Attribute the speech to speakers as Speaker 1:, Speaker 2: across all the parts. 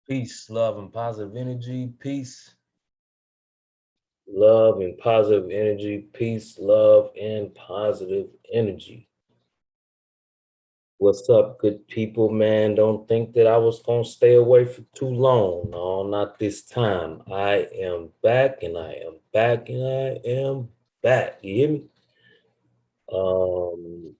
Speaker 1: Peace, love, and positive energy. Peace.
Speaker 2: Love and positive energy. Peace, love, and positive energy. What's up, good people, man? Don't think that I was going to stay away for too long. No, not this time. I am back, and I am back, and I am back. You hear me? Um,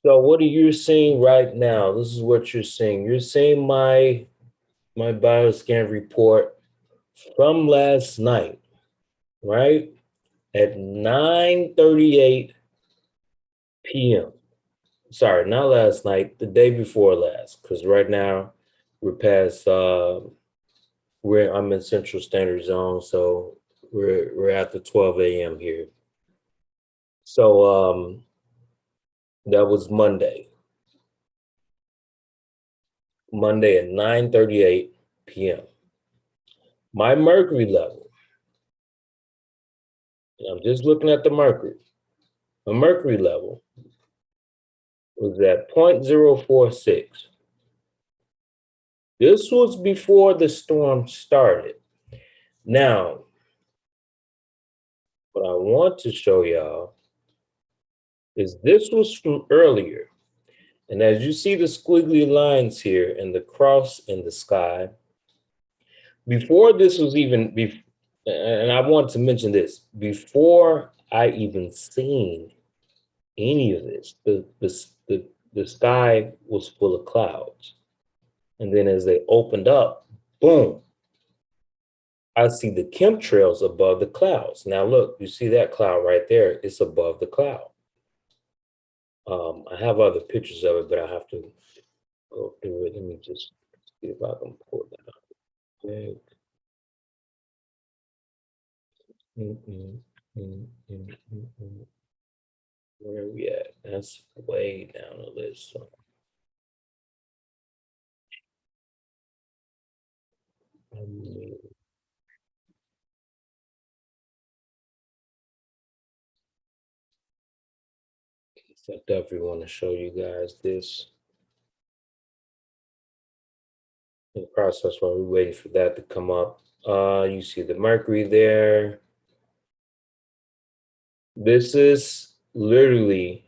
Speaker 2: so what are you seeing right now? This is what you're seeing. You're seeing my bioscan report from last night, right? At 9:38 p.m. Sorry, not last night, the day before last, because right now we're past I'm in Central Standard Zone, so we're at the 12 a.m. here. So that was Monday. Monday at 9:38 p.m. My mercury level, I'm just looking at the mercury. My mercury level was at 0.046. This was before the storm started. Now, what I want to show y'all is this was from earlier. And as you see the squiggly lines here and the cross in the sky, before this was even, and I want to mention this, before I even seen any of this, the sky was full of clouds. And then as they opened up, boom, I see the chemtrails above the clouds. Now look, you see that cloud right there? It's above the cloud. I have other pictures of it, but I have to go through it. Let me just see if I can pull that up. Okay. Where are we at? That's way down the list. So, I definitely want to show you guys this. In the process while we're waiting for that to come up. You see the mercury there. This is literally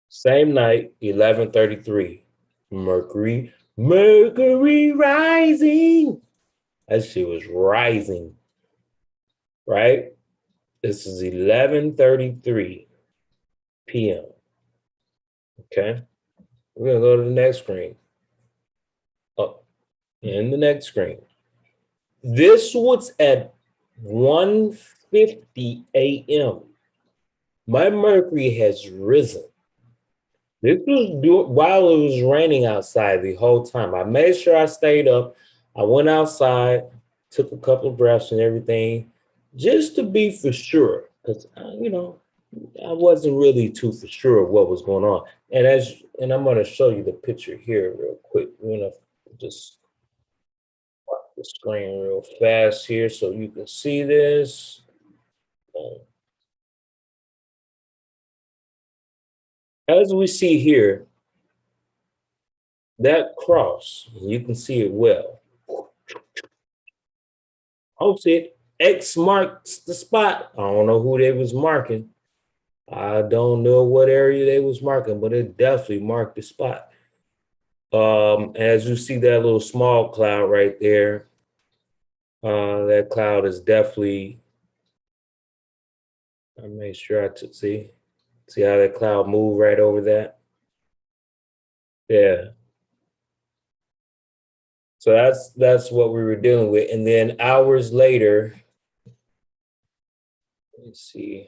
Speaker 2: same night, 11:33. Mercury rising. That shit was rising, right? This is 11:33 p.m. Okay, we're gonna go to the next screen. Up in the next screen. This was at 1:50 a.m. My mercury has risen. This was while it was raining outside the whole time. I made sure I stayed up. I went outside, took a couple of breaths and everything, just to be for sure. Because, I wasn't really too for sure of what was going on. And I'm going to show you the picture here real quick. I'm going to just watch the screen real fast here so you can see this. As we see here, that cross, you can see it well. Oh, see, X marks the spot. I don't know who they was marking. I don't know what area they was marking, but it definitely marked the spot. As you see that little small cloud right there, that cloud is definitely, I made sure I took, see how that cloud moved right over that? Yeah. So that's what we were dealing with. And then hours later, let's see.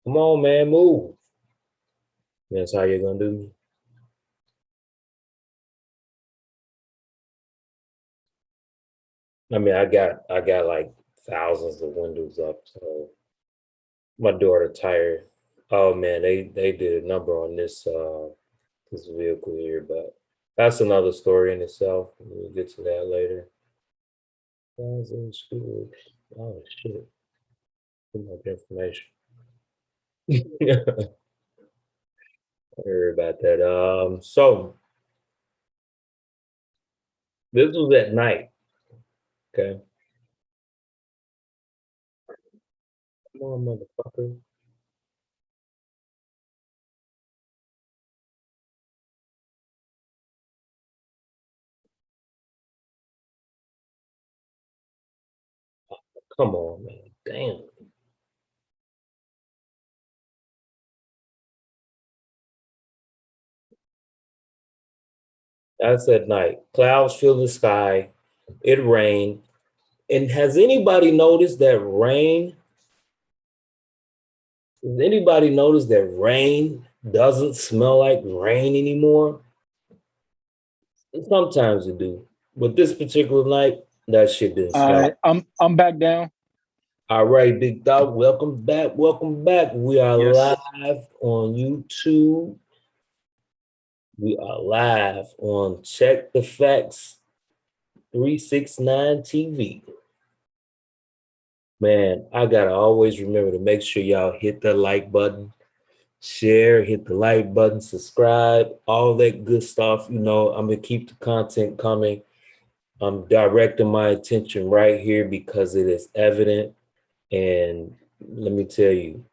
Speaker 2: Come on, man, move. That's how you're gonna do me. I mean, I got like thousands of windows up, so my daughter tired. Oh man, they did a number on this this vehicle here, but That's another story in itself. We'll get to that later. Oh shit. Too much information. I heard about that. So this was at night. Okay. Come on, motherfucker. Come on, man. Damn. That's at night. Clouds fill the sky. It rained. And has anybody noticed that rain? Has anybody noticed that rain doesn't smell like rain anymore? Sometimes it do. But this particular night, that shit didn't smell.
Speaker 3: I'm back down.
Speaker 2: All right, Big Dog. Welcome back. Welcome back. We are
Speaker 3: Yes.
Speaker 2: live on YouTube. We are live on Check the Facts 369 TV. Man, I gotta always remember to make sure y'all hit the like button, share, hit the like button, subscribe, all that good stuff. You know, I'm gonna keep the content coming. I'm directing my attention right here because it is evident. And let me tell you,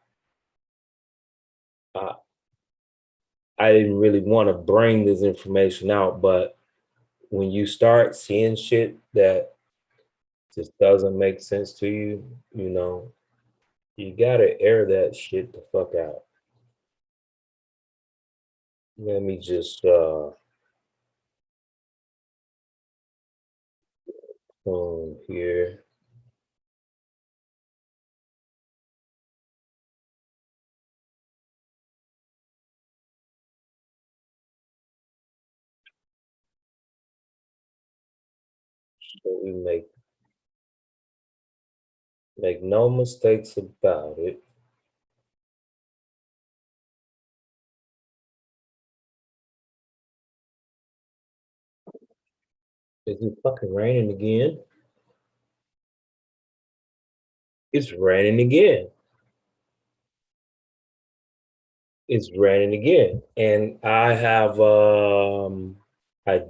Speaker 2: I didn't really want to bring this information out, but when you start seeing shit that just doesn't make sense to you, you know, you gotta air that shit the fuck out. Let me just here. So we make no mistakes about it. Is it fucking raining again? It's raining again. It's raining again. And I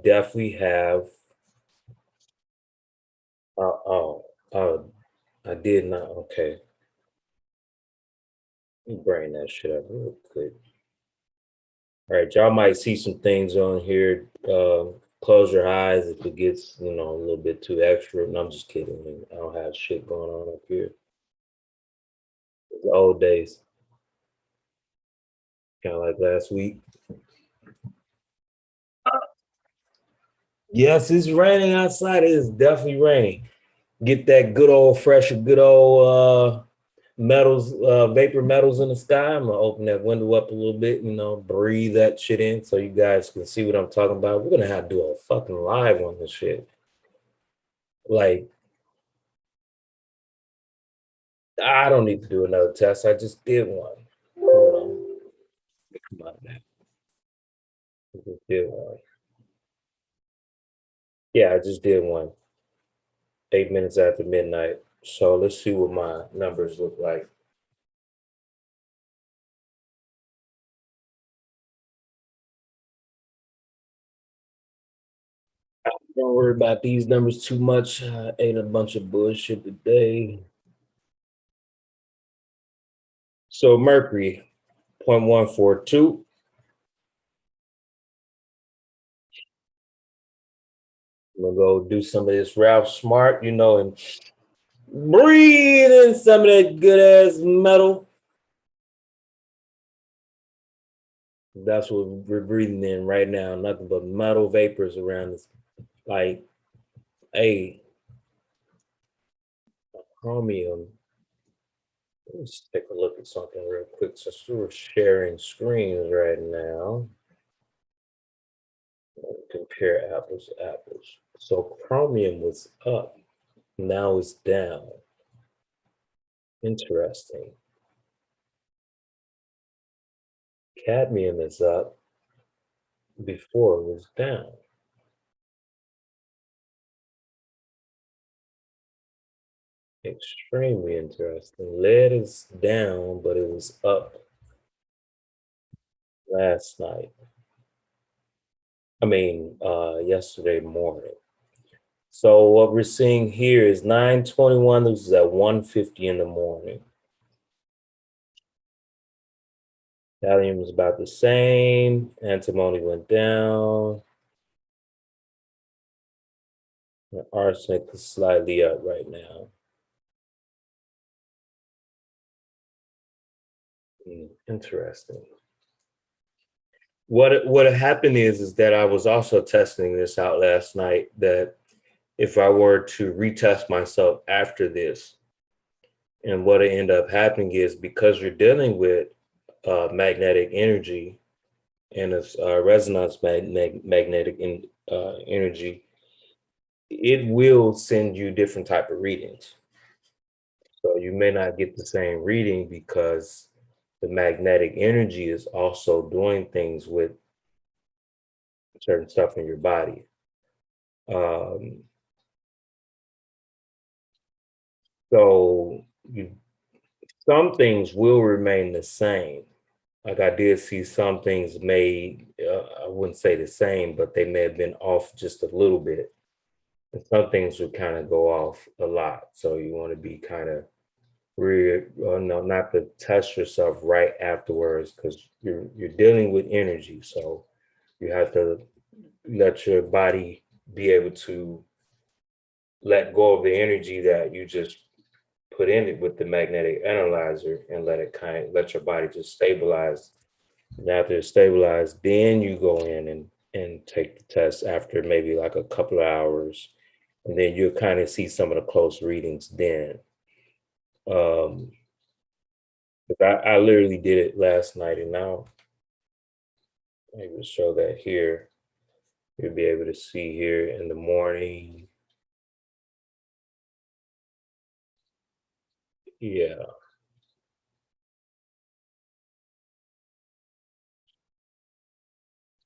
Speaker 2: definitely have I did not. Okay. Let me bring that shit up real quick. All right, y'all might see some things on here. Close your eyes if it gets, you know, a little bit too extra. No, I'm just kidding. I don't have shit going on up here. The old days, kind of like last week. Yes, it's raining outside. It is definitely raining. Get that good old fresh, good old metals, vapor metals in the sky. I'm gonna open that window up a little bit, you know, breathe that shit in so you guys can see what I'm talking about. We're gonna have to do a fucking live on this shit. Like, I don't need to do another test. I just did one. Hold on. Come on, man. I just did one. Yeah, I just did one. 8 minutes after midnight. So let's see what my numbers look like. Don't worry about these numbers too much. I ate a bunch of bullshit today. So Mercury, 0.142. I'm gonna go do some of this Ralph Smart, you know, and breathe in some of that good ass metal. That's what we're breathing in right now. Nothing but metal vapors around us. Like, hey, chromium. Let's take a look at something real quick. Since we're sharing screens right now, compare apples to apples. So chromium was up, now it's down. Interesting. Cadmium is up, before it was down. Extremely interesting. Lead is down, but it was up last night. Yesterday morning. So what we're seeing here is 9:21. This is at 1:50 in the morning. Thallium is about the same. Antimony went down. The arsenic is slightly up right now. Interesting. What happened is that I was also testing this out last night, that if I were to retest myself after this, and what ended up happening is, because you're dealing with magnetic energy and it's resonance magnetic energy, it will send you different type of readings. So you may not get the same reading because the magnetic energy is also doing things with certain stuff in your body. So some things will remain the same. Like I did see some things I wouldn't say the same, but they may have been off just a little bit. And some things would kind of go off a lot. So you want to be kind of not to test yourself right afterwards, because you're dealing with energy. So you have to let your body be able to let go of the energy that you just put in it with the magnetic analyzer, and let your body just stabilize. And after it's stabilized, then you go in and take the test after maybe like a couple of hours, and then you'll kind of see some of the close readings then. I literally did it last night, and now I will show that here. You'll be able to see here in the morning. Yeah.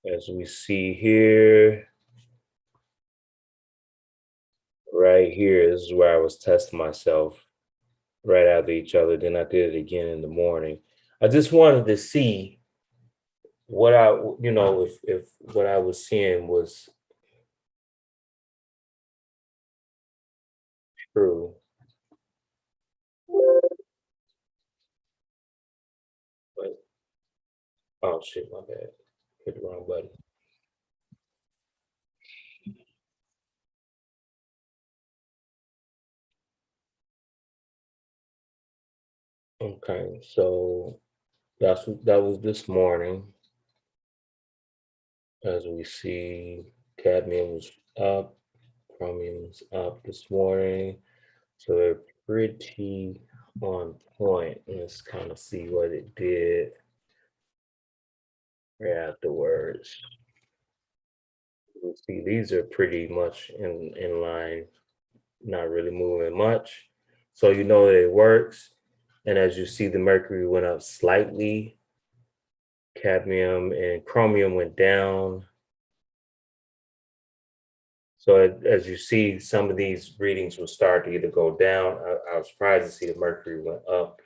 Speaker 2: As we see here, right here, this is where I was testing myself right after each other. Then I did it again in the morning. I just wanted to see what if what I was seeing was true. But oh shit, my bad. Hit the wrong button. Okay, so that was this morning. As we see, cadmium was up, chromium was up this morning. So they're pretty on point. Let's kind of see what it did right afterwards. You see, these are pretty much in line, not really moving much. So you know that it works. And as you see, the mercury went up slightly. Cadmium and chromium went down. So as you see, some of these readings will start to either go down. I was surprised to see the mercury went up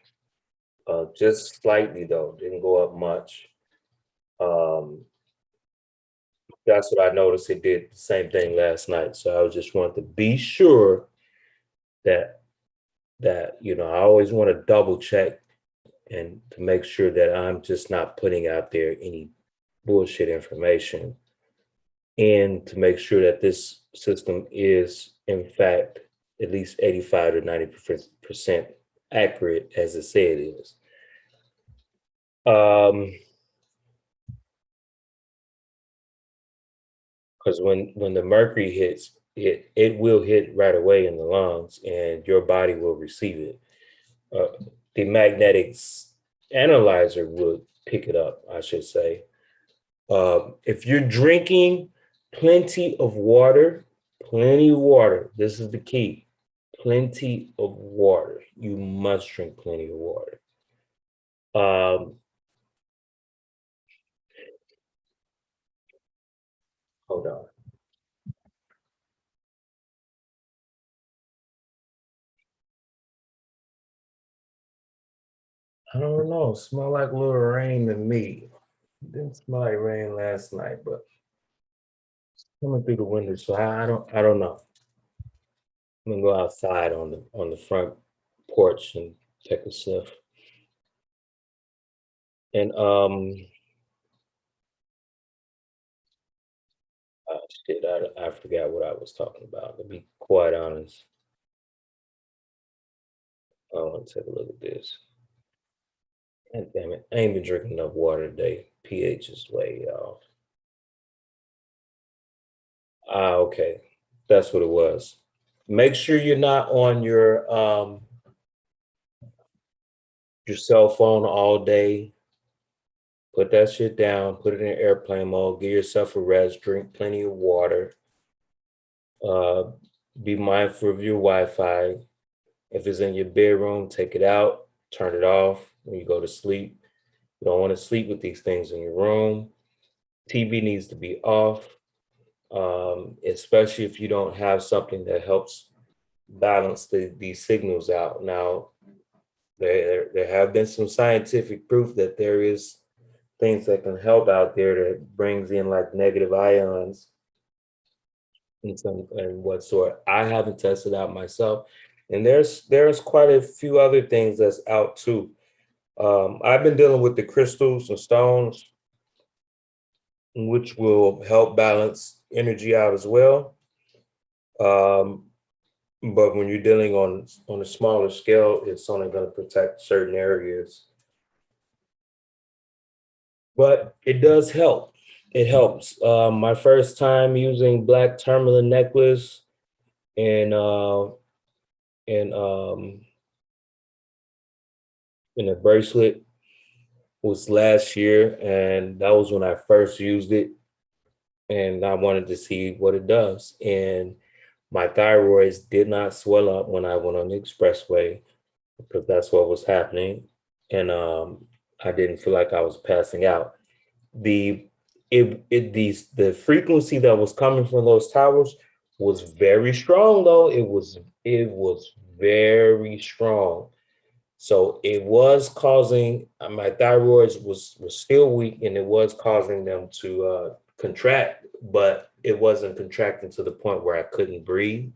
Speaker 2: just slightly, though, didn't go up much. That's what I noticed. It did the same thing last night. So I just wanted to be sure that I always want to double check and to make sure that I'm just not putting out there any bullshit information, and to make sure that this system is in fact at least 85 to 90% accurate as it said it is. Because when the mercury hits, it will hit right away in the lungs, and your body will receive it. The magnetics analyzer would pick it up, I should say. If you're drinking plenty of water, this is the key. Plenty of water. You must drink plenty of water. Hold on. I don't know. Smell like a little rain to me. It didn't smell like rain last night, but coming through the window, so I don't know. I'm gonna go outside on the front porch and check the stuff. And shit, I forgot what I was talking about. To be quite honest, I want to take a look at this. God damn it, I ain't been drinking enough water today. pH is way off. Ah, okay, that's what it was. Make sure you're not on your cell phone all day. Put that shit down, put it in airplane mode, give yourself a rest, drink plenty of water. Be mindful of your Wi-Fi. If it's in your bedroom, take it out, turn it off when you go to sleep. You don't want to sleep with these things in your room. TV needs to be off, especially if you don't have something that helps balance these signals out. Now, there have been some scientific proof that there is things that can help out there that brings in like negative ions and what sort. I haven't tested out myself, and there's quite a few other things that's out too. I've been dealing with the crystals and stones, which will help balance energy out as well. Um, but when you're dealing on a smaller scale, it's only going to protect certain areas. But it does help. It helps. My first time using black tourmaline necklace and and um in a bracelet was last year, and that was when I first used it, and I wanted to see what it does. And my thyroids did not swell up when I went on the expressway because that's what was happening, and I didn't feel like I was passing out. The the frequency that was coming from those towers was very strong, though. It was very strong. So it was causing my thyroids was still weak, and it was causing them to contract, but it wasn't contracting to the point where I couldn't breathe,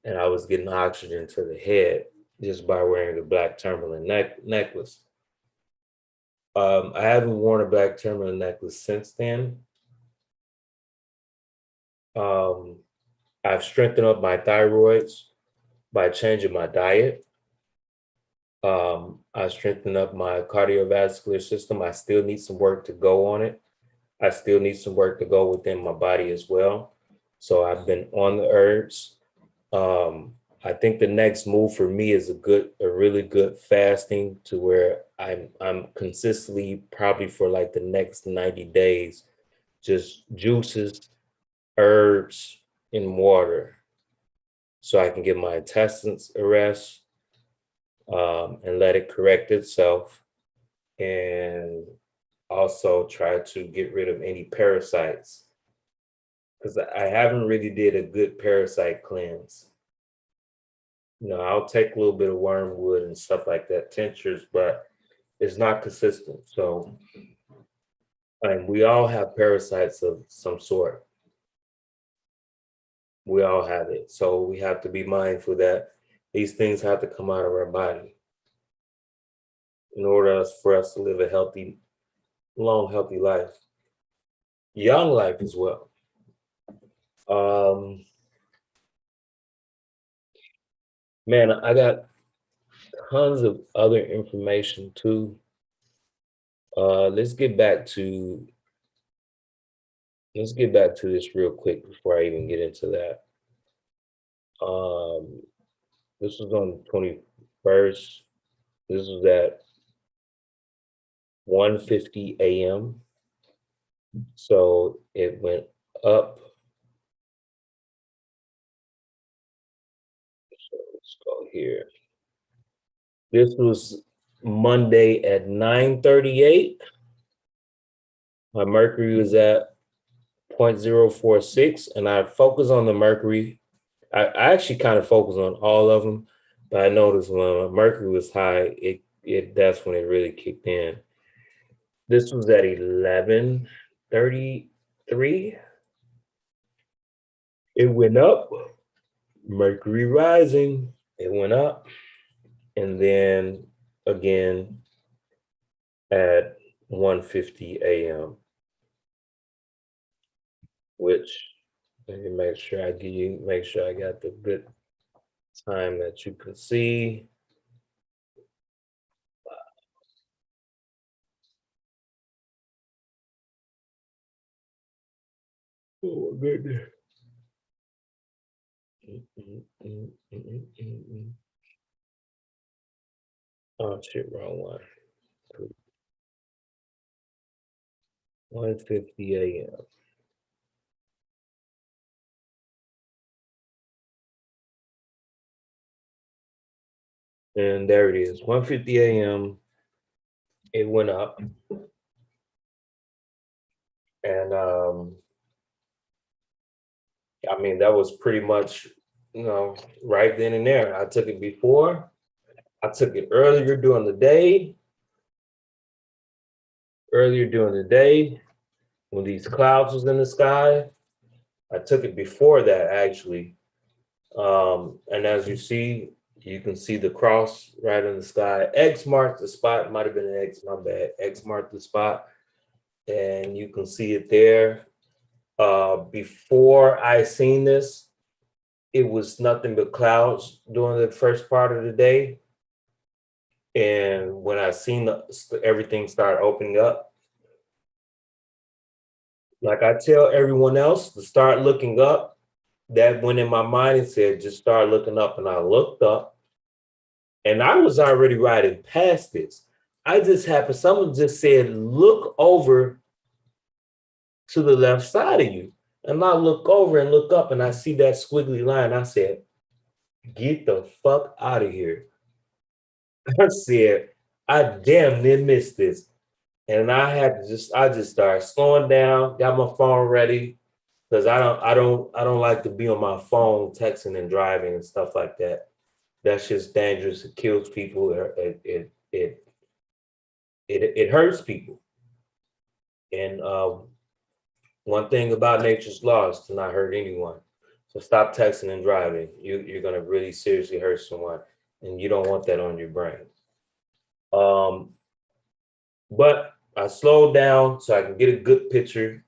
Speaker 2: and I was getting oxygen to the head just by wearing the black tourmaline necklace. I haven't worn a black tourmaline necklace since then. Um, I've strengthened up my thyroids by changing my diet. I strengthened up my cardiovascular system. I still need some work to go on it. I still need some work to go within my body as well. So I've been on the herbs. I think the next move for me is a really good fasting to where I'm consistently probably for like the next 90 days, just juices, herbs, and water, so I can give my intestines a rest, and let it correct itself, and also try to get rid of any parasites, because I haven't really did a good parasite cleanse. I'll take a little bit of wormwood and stuff like that, tinctures, but it's not consistent. So, and we all have parasites of some sort. We all have it. So we have to be mindful that these things have to come out of our body in order for us to live a healthy, long, healthy life, young life as well. Man, I got tons of other information too. Let's get back to this real quick before I even get into that. Um, this was on the 21st. This was at 1:50 a.m. So it went up. So let's go here. This was Monday at 9:38. My mercury was at 0.046, and I focus on the mercury. I actually kind of focus on all of them, but I noticed when my mercury was high, that's when it really kicked in. This was at 11:33. It went up, Mercury rising, it went up, and then again at 1:50 a.m., which let me make sure I got the good time that you can see. Oh, goodness. Oh shit, wrong one. 1:50 a.m. And there it is, 1:50 a.m. It went up. And I mean, that was pretty much, right then and there. I took it before, I took it earlier during the day when these clouds was in the sky. I took it before that actually. And as you can see the cross right in the sky. X marked the spot, might have been an X, my bad. X marked the spot, and you can see it there. Before I seen this, it was nothing but clouds during the first part of the day. And when I seen everything start opening up, like I tell everyone else to start looking up, that went in my mind and said, just start looking up. And I looked up and I was already riding past this. Someone just said, look over to the left side of you. And I look over and look up and I see that squiggly line. I said, get the fuck out of here. I said, I damn near missed this. And I just started slowing down, got my phone ready. Because I don't like to be on my phone texting and driving and stuff like that. That's just dangerous. It kills people. It hurts people. And one thing about nature's law is to not hurt anyone. So stop texting and driving. You're gonna really seriously hurt someone, and you don't want that on your brain. But I slowed down so I can get a good picture.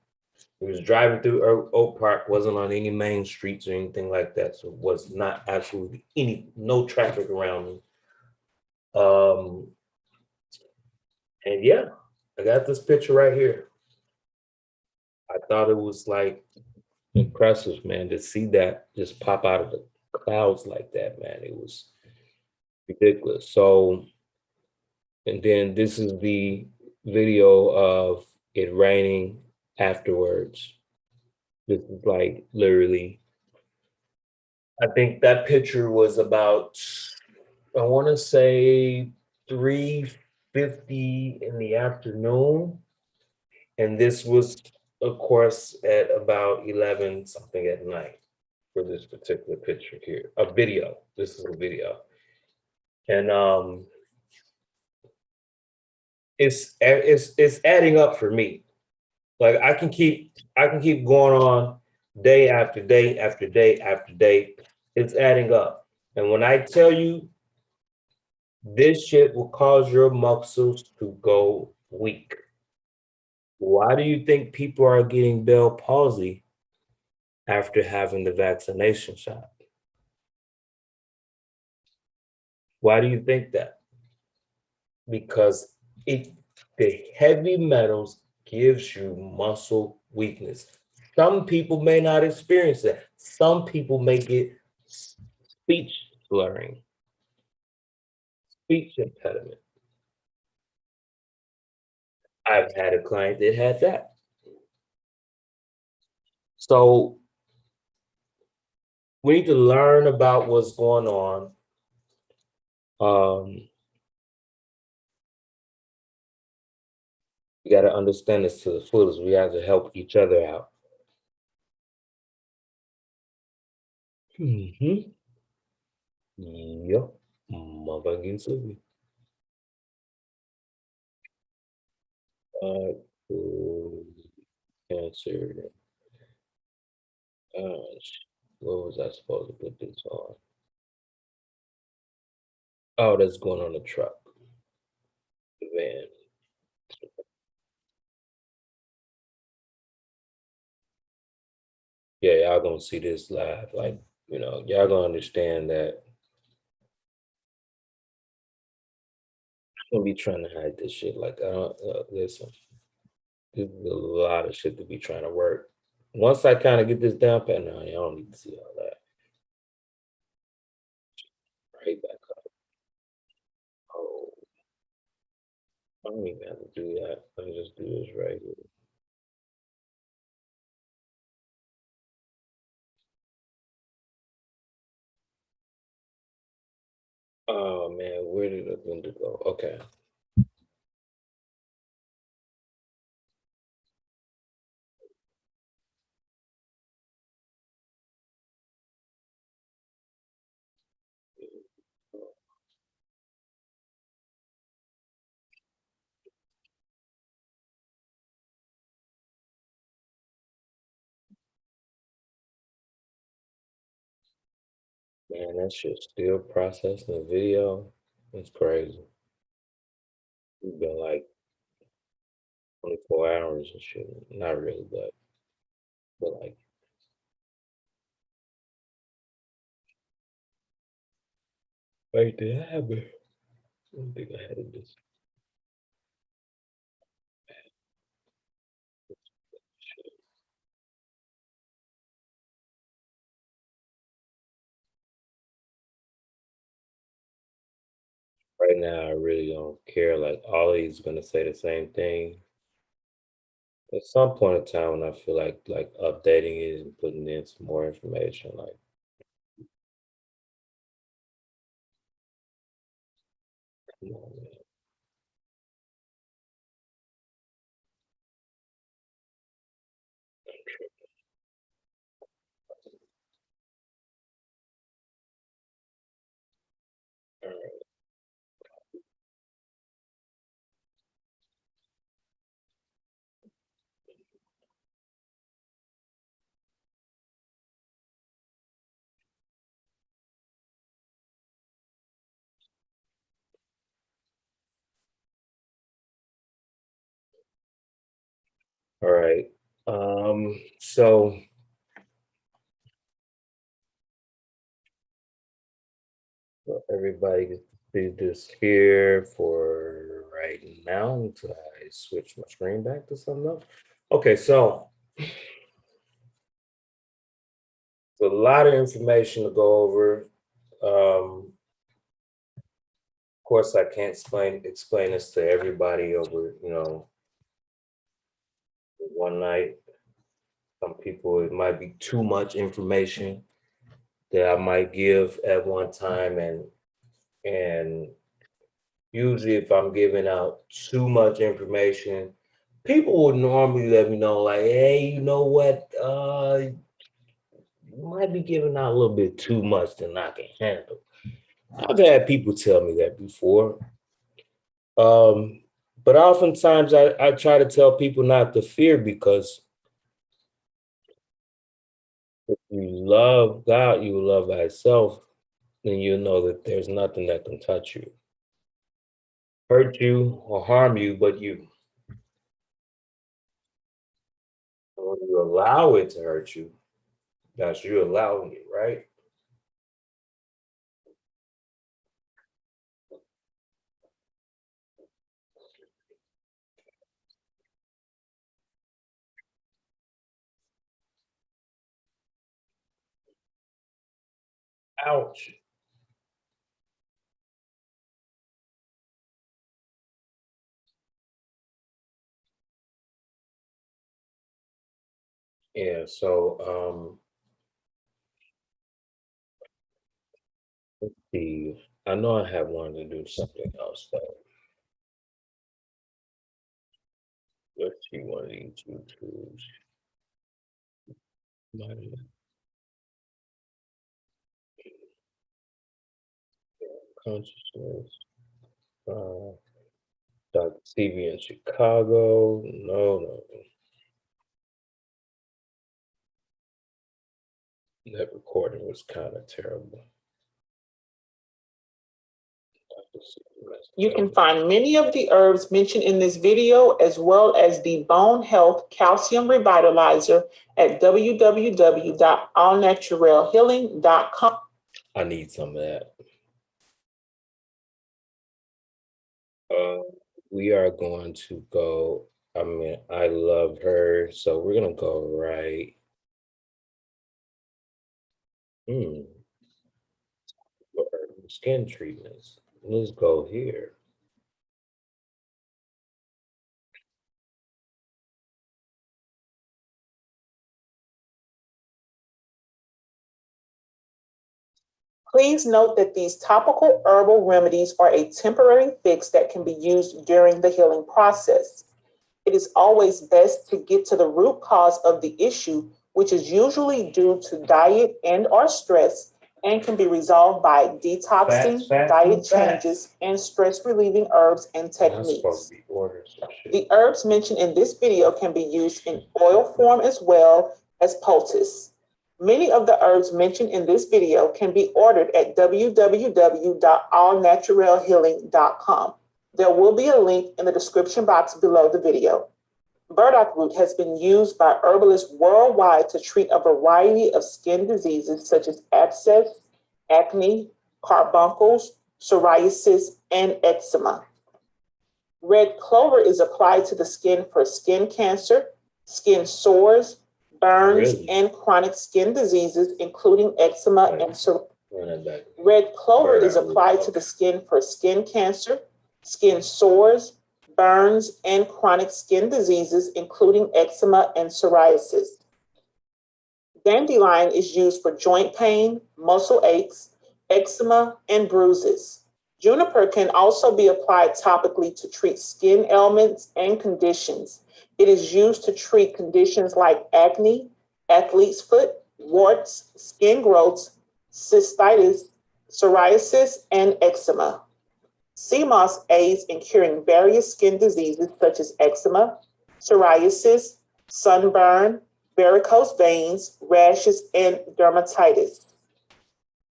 Speaker 2: It was driving through Oak Park, wasn't on any main streets or anything like that. So it was not absolutely no traffic around me. And yeah, I got this picture right here. I thought it was like impressive, man, to see that just pop out of the clouds like that, man. It was ridiculous. So, and then this is the video of it raining afterwards. This is like literally, I think that picture was about, I want to say 3:50 in the afternoon. And this was, of course, at about 11 something at night for this particular picture here. A video. This is a video. And it's adding up for me. Like I can keep going on day after day after day after day. It's adding up. And when I tell you this shit will cause your muscles to go weak. Why do you think people are getting Bell palsy after having the vaccination shot? Why do you think that? Because the heavy metals gives you muscle weakness. Some people may not experience that. Some people may get speech slurring, speech impediment. I've had a client that had that. So we need to learn about what's going on. We got to understand this to the fullest. We have to help each other out. Yep, motherfucking Susie. Cancer. What was I supposed to put this on? Oh, that's going on the truck. The van. Yeah, y'all gonna see this live. Like, y'all gonna understand that I'm gonna be trying to hide this shit. Like, I don't listen. There's a lot of shit to be trying to work. Once I kind of get this down pat, no, I don't need to see all that. Right back up. Oh, I don't even have to do that. Let me just do this right here. Oh man, where did the window go? Okay. Man, that shit still processing the video. It's crazy. It's been like 24 hours and shit. Not really, but like, wait, did I have it? I don't think I had this. Right now, I really don't care. Like, Ollie's gonna say the same thing. At some point in time, when I feel like updating it and putting in some more information, like, come on, man. All right. So everybody can see this here for right now until I switch my screen back to something else. Okay, so a lot of information to go over. Of course, I can't explain this to everybody over, one night. Some people, it might be too much information that I might give at one time, and usually if I'm giving out too much information, people would normally let me know, like, hey, you know what? You might be giving out a little bit too much than I can handle. I've had people tell me that before. But oftentimes I try to tell people not to fear, because if you love God, you love thyself, then you know that there's nothing that can touch you, hurt you, or harm you, but you. When you allow it to hurt you, that's you allowing it, right? Ouch. Yeah, so let's see. I know I have wanted to do something else though. Let's see one of these YouTubes. Consciousness. Uh, Dr. sebi in Chicago. No. That recording was kind of terrible.
Speaker 3: You can find many of the herbs mentioned in this video, as well as the Bone Health Calcium Revitalizer at www.allnaturalhealing.com.
Speaker 2: I need some of that. We are going to go, I love her, so we're going to go right. Skin treatments. Let's go here.
Speaker 3: Please note that these topical herbal remedies are a temporary fix that can be used during the healing process. It is always best to get to the root cause of the issue, which is usually due to diet and or stress, and can be resolved by detoxing, diet changes, and stress-relieving herbs and techniques. The herbs mentioned in this video can be used in oil form as well as poultice. Many of the herbs mentioned in this video can be ordered at www.allnaturalhealing.com. There will be a link in the description box below the video. Burdock root has been used by herbalists worldwide to treat a variety of skin diseases such as abscess, acne, carbuncles, psoriasis, and eczema. Red clover is applied to the skin for skin cancer, skin sores, burns, and chronic skin diseases, including eczema and psoriasis. Red clover is applied to the skin for skin cancer, skin sores, burns, and chronic skin diseases, including eczema and psoriasis. Dandelion is used for joint pain, muscle aches, eczema, and bruises. Juniper can also be applied topically to treat skin ailments and conditions. It is used to treat conditions like acne, athlete's foot, warts, skin growths, cystitis, psoriasis, and eczema. Sea moss aids in curing various skin diseases such as eczema, psoriasis, sunburn, varicose veins, rashes, and dermatitis.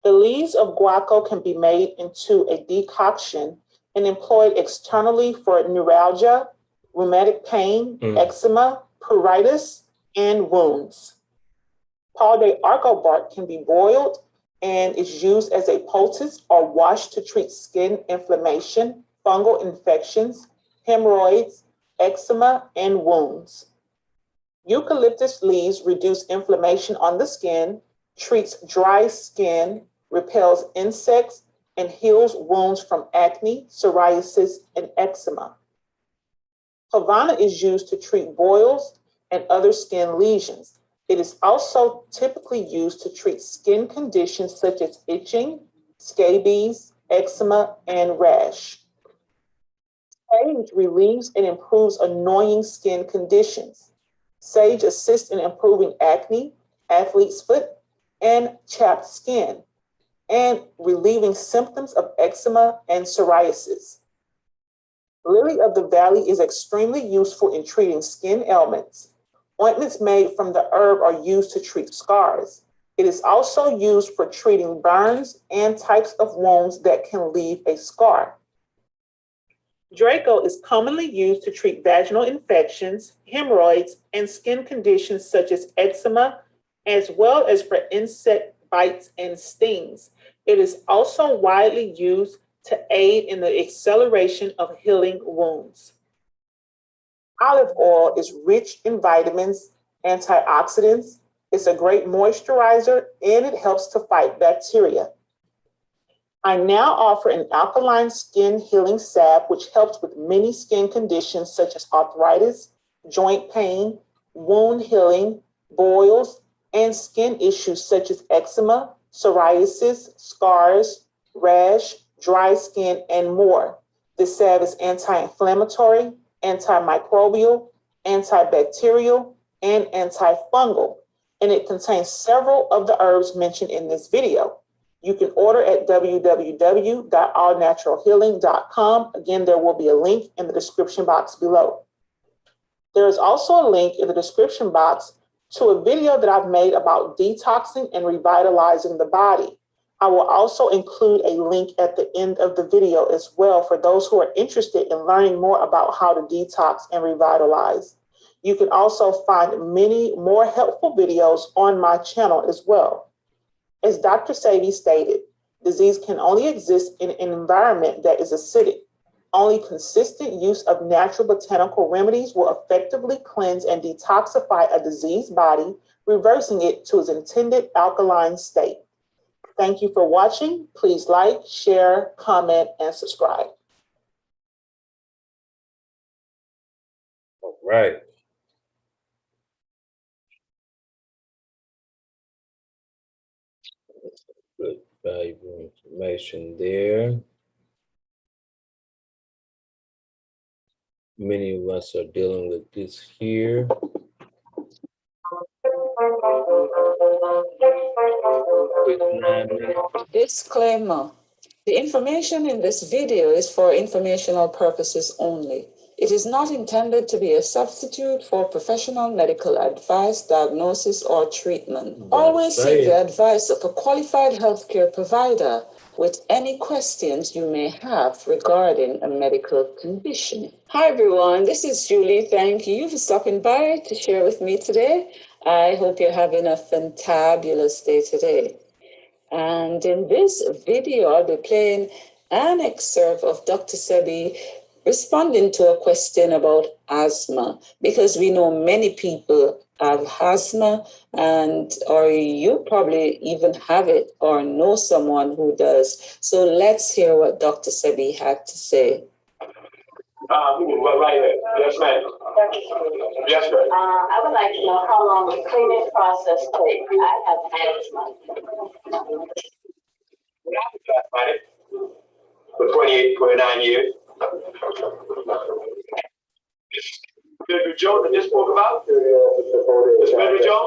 Speaker 3: The leaves of guaco can be made into a decoction and employed externally for neuralgia, rheumatic pain, eczema, pruritus, and wounds. Paul de Arco bark can be boiled and is used as a poultice or washed to treat skin inflammation, fungal infections, hemorrhoids, eczema, and wounds. Eucalyptus leaves reduce inflammation on the skin, treats dry skin, repels insects, and heals wounds from acne, psoriasis, and eczema. Havana is used to treat boils and other skin lesions. It is also typically used to treat skin conditions such as itching, scabies, eczema, and rash. Sage relieves and improves annoying skin conditions. Sage assists in improving acne, athlete's foot, and chapped skin, and relieving symptoms of eczema and psoriasis. Lily of the Valley is extremely useful in treating skin ailments. Ointments made from the herb are used to treat scars. It is also used for treating burns and types of wounds that can leave a scar. Draco is commonly used to treat vaginal infections, hemorrhoids, and skin conditions such as eczema, as well as for insect bites and stings. It is also widely used to aid in the acceleration of healing wounds. Olive oil is rich in vitamins, antioxidants. It's a great moisturizer, and it helps to fight bacteria. I now offer an alkaline skin healing salve, which helps with many skin conditions such as arthritis, joint pain, wound healing, boils, and skin issues such as eczema, psoriasis, scars, rash, dry skin, and more. This salve is anti-inflammatory, antimicrobial, antibacterial, and antifungal, and it contains several of the herbs mentioned in this video. You can order at www.allnaturalhealing.com. Again, there will be a link in the description box below. There is also a link in the description box to a video that I've made about detoxing and revitalizing the body. I will also include a link at the end of the video as well for those who are interested in learning more about how to detox and revitalize. You can also find many more helpful videos on my channel as well. As Dr. Sebi stated, disease can only exist in an environment that is acidic. Only consistent use of natural botanical remedies will effectively cleanse and detoxify a diseased body, reversing it to its intended alkaline state. Thank you for watching. Please like, share, comment, and subscribe.
Speaker 2: All right. Good, valuable information there. Many of us are dealing with this here. Quick 9 minutes.
Speaker 4: Disclaimer. The information in this video is for informational purposes only. It is not intended to be a substitute for professional medical advice, diagnosis, or treatment. Always seek the advice of a qualified healthcare provider with any questions you may have regarding a medical condition. Hi, everyone. This is Julie. Thank you for stopping by to share with me today. I hope you're having a fantabulous day today. And in this video, I'll be playing an excerpt of Dr. Sebi responding to a question about asthma, because we know many people have asthma, or you probably even have it or know someone who does. So let's hear what Dr. Sebi had to say.
Speaker 5: Right here. Yes, ma'am. Yes, ma'am.
Speaker 6: I would like to know how long the cleaning process takes. I have asthma.
Speaker 5: For 28, 29 years. Mr. Joe that just spoke about? Mr. Mr. Joe?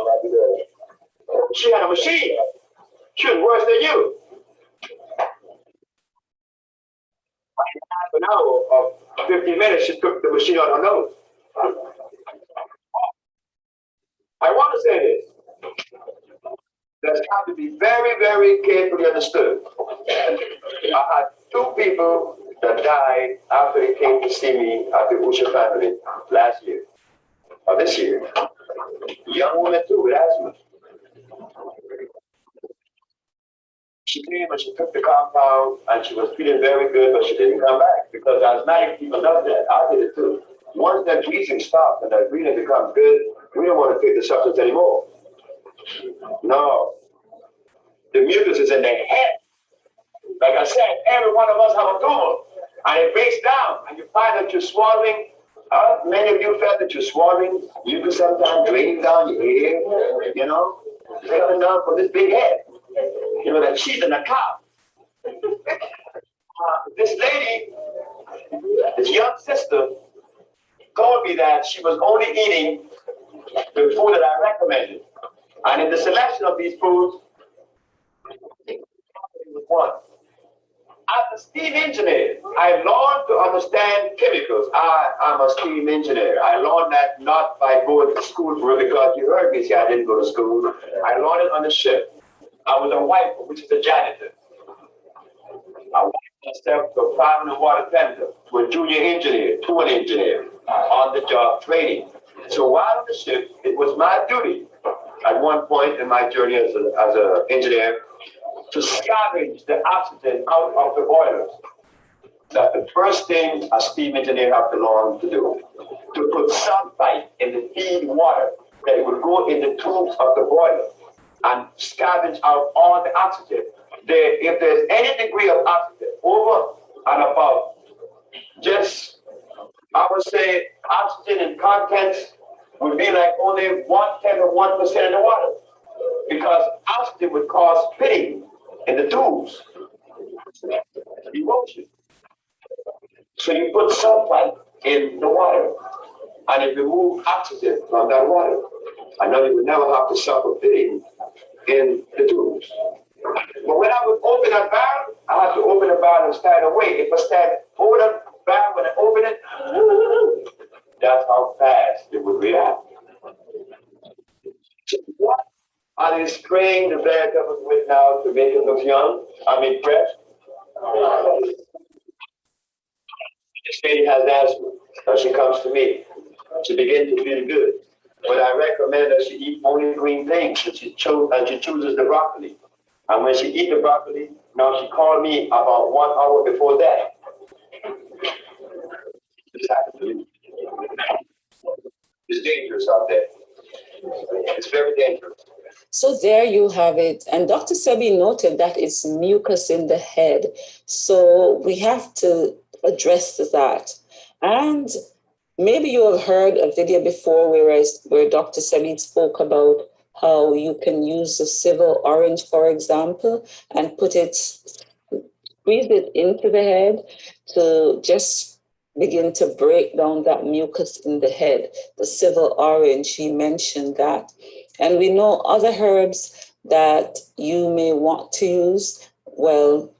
Speaker 5: She had a machine. She was worse than you. An hour or 15 minutes, she took the machine on her nose. I want to say this. That's got to be very, very carefully understood. I had 2 people that died after they came to see me at the Usha family last year, or this year. Young woman too with asthma. She came and she took the compound and she was feeling very good, but she didn't come back because asthmatic people love that. I did it too. Once that wheezing stops and that breathing becomes good, we don't want to take the substance anymore. No. The mucus is in the head. Like I said, every one of us have a tumor. And it breaks down. And you find that you're swallowing. Many of you felt that you're swallowing. You can sometimes drain down your ear, you know, coming down from this big head. You know, that she's in a cow. This lady, this young sister, told me that she was only eating the food that I recommended. And in the selection of these foods, was one. As a steam engineer, I learned to understand chemicals. I'm a steam engineer. I learned that not by going to school for it, because you heard me say I didn't go to school. I learned it on the ship. I was a wiper, which is a janitor. I went myself to a fireman and water tender, to a junior engineer, to an engineer, on the job training. So while on the ship, it was my duty at one point in my journey as an engineer to scavenge the oxygen out of the boilers. That's the first thing a steam engineer has to learn to do. To put sunlight in the feed water that it would go in the tubes of the boiler and scavenge out all the oxygen. If there's any degree of oxygen over and above, just, I would say, oxygen in contents would be like only 1/10 of 1% in the water, because oxygen would cause pitting in the tubes, erosion. So you put sulfite in the water, and it removes oxygen from that water. I know you would never have to suffer pitting in the tubes. But when I would open a barrel, I have to open the barrel and stand away. If I stand over the barrel when I open it, that's how fast it would react. What are they spraying the bad devils with now to make it look young? I mean, fresh? This lady has asthma. Now she comes to me. She begins to feel good. But I recommend that she eat only green things, and she chooses the broccoli. And when she eats the broccoli, now she called me about 1 hour before that. This happened to me. It's dangerous out there. It's very dangerous.
Speaker 4: So there you have it. And Dr. Sebi noted that it's mucus in the head. So we have to address that. And maybe you have heard a video before where Dr. Sebi spoke about how you can use the civil orange, for example, and squeeze it into the head to just begin to break down that mucus in the head. The civil orange, he mentioned that. And we know other herbs that you may want to use. Well,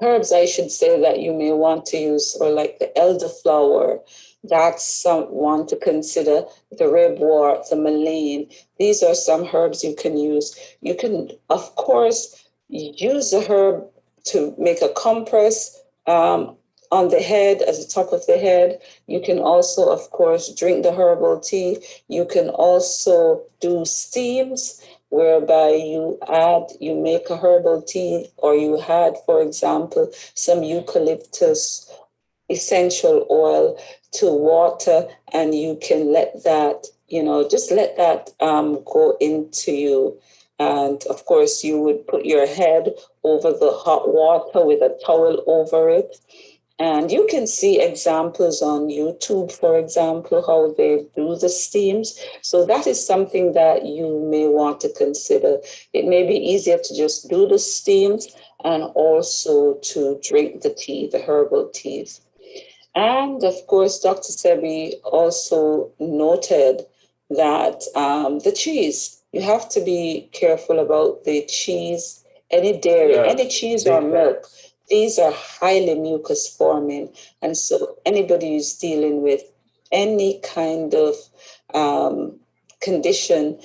Speaker 4: herbs I should say that you may want to use, or like the elderflower, that's one to consider, the ribwort, the mullein. These are some herbs you can use. You can, of course, use the herb to make a compress on the head, at the top of the head. You can also, of course, drink the herbal tea. You can also do steams, whereby you make a herbal tea, or you had, for example, some eucalyptus essential oil to water, and you can let that, just let that go into you. And of course, you would put your head over the hot water with a towel over it. And you can see examples on YouTube, for example, how they do the steams. So that is something that you may want to consider. It may be easier to just do the steams and also to drink the tea, the herbal teas. And of course, Dr. Sebi also noted that the cheese, you have to be careful about the cheese, any dairy, any cheese or milk. These are highly mucus forming. And so anybody who's dealing with any kind of condition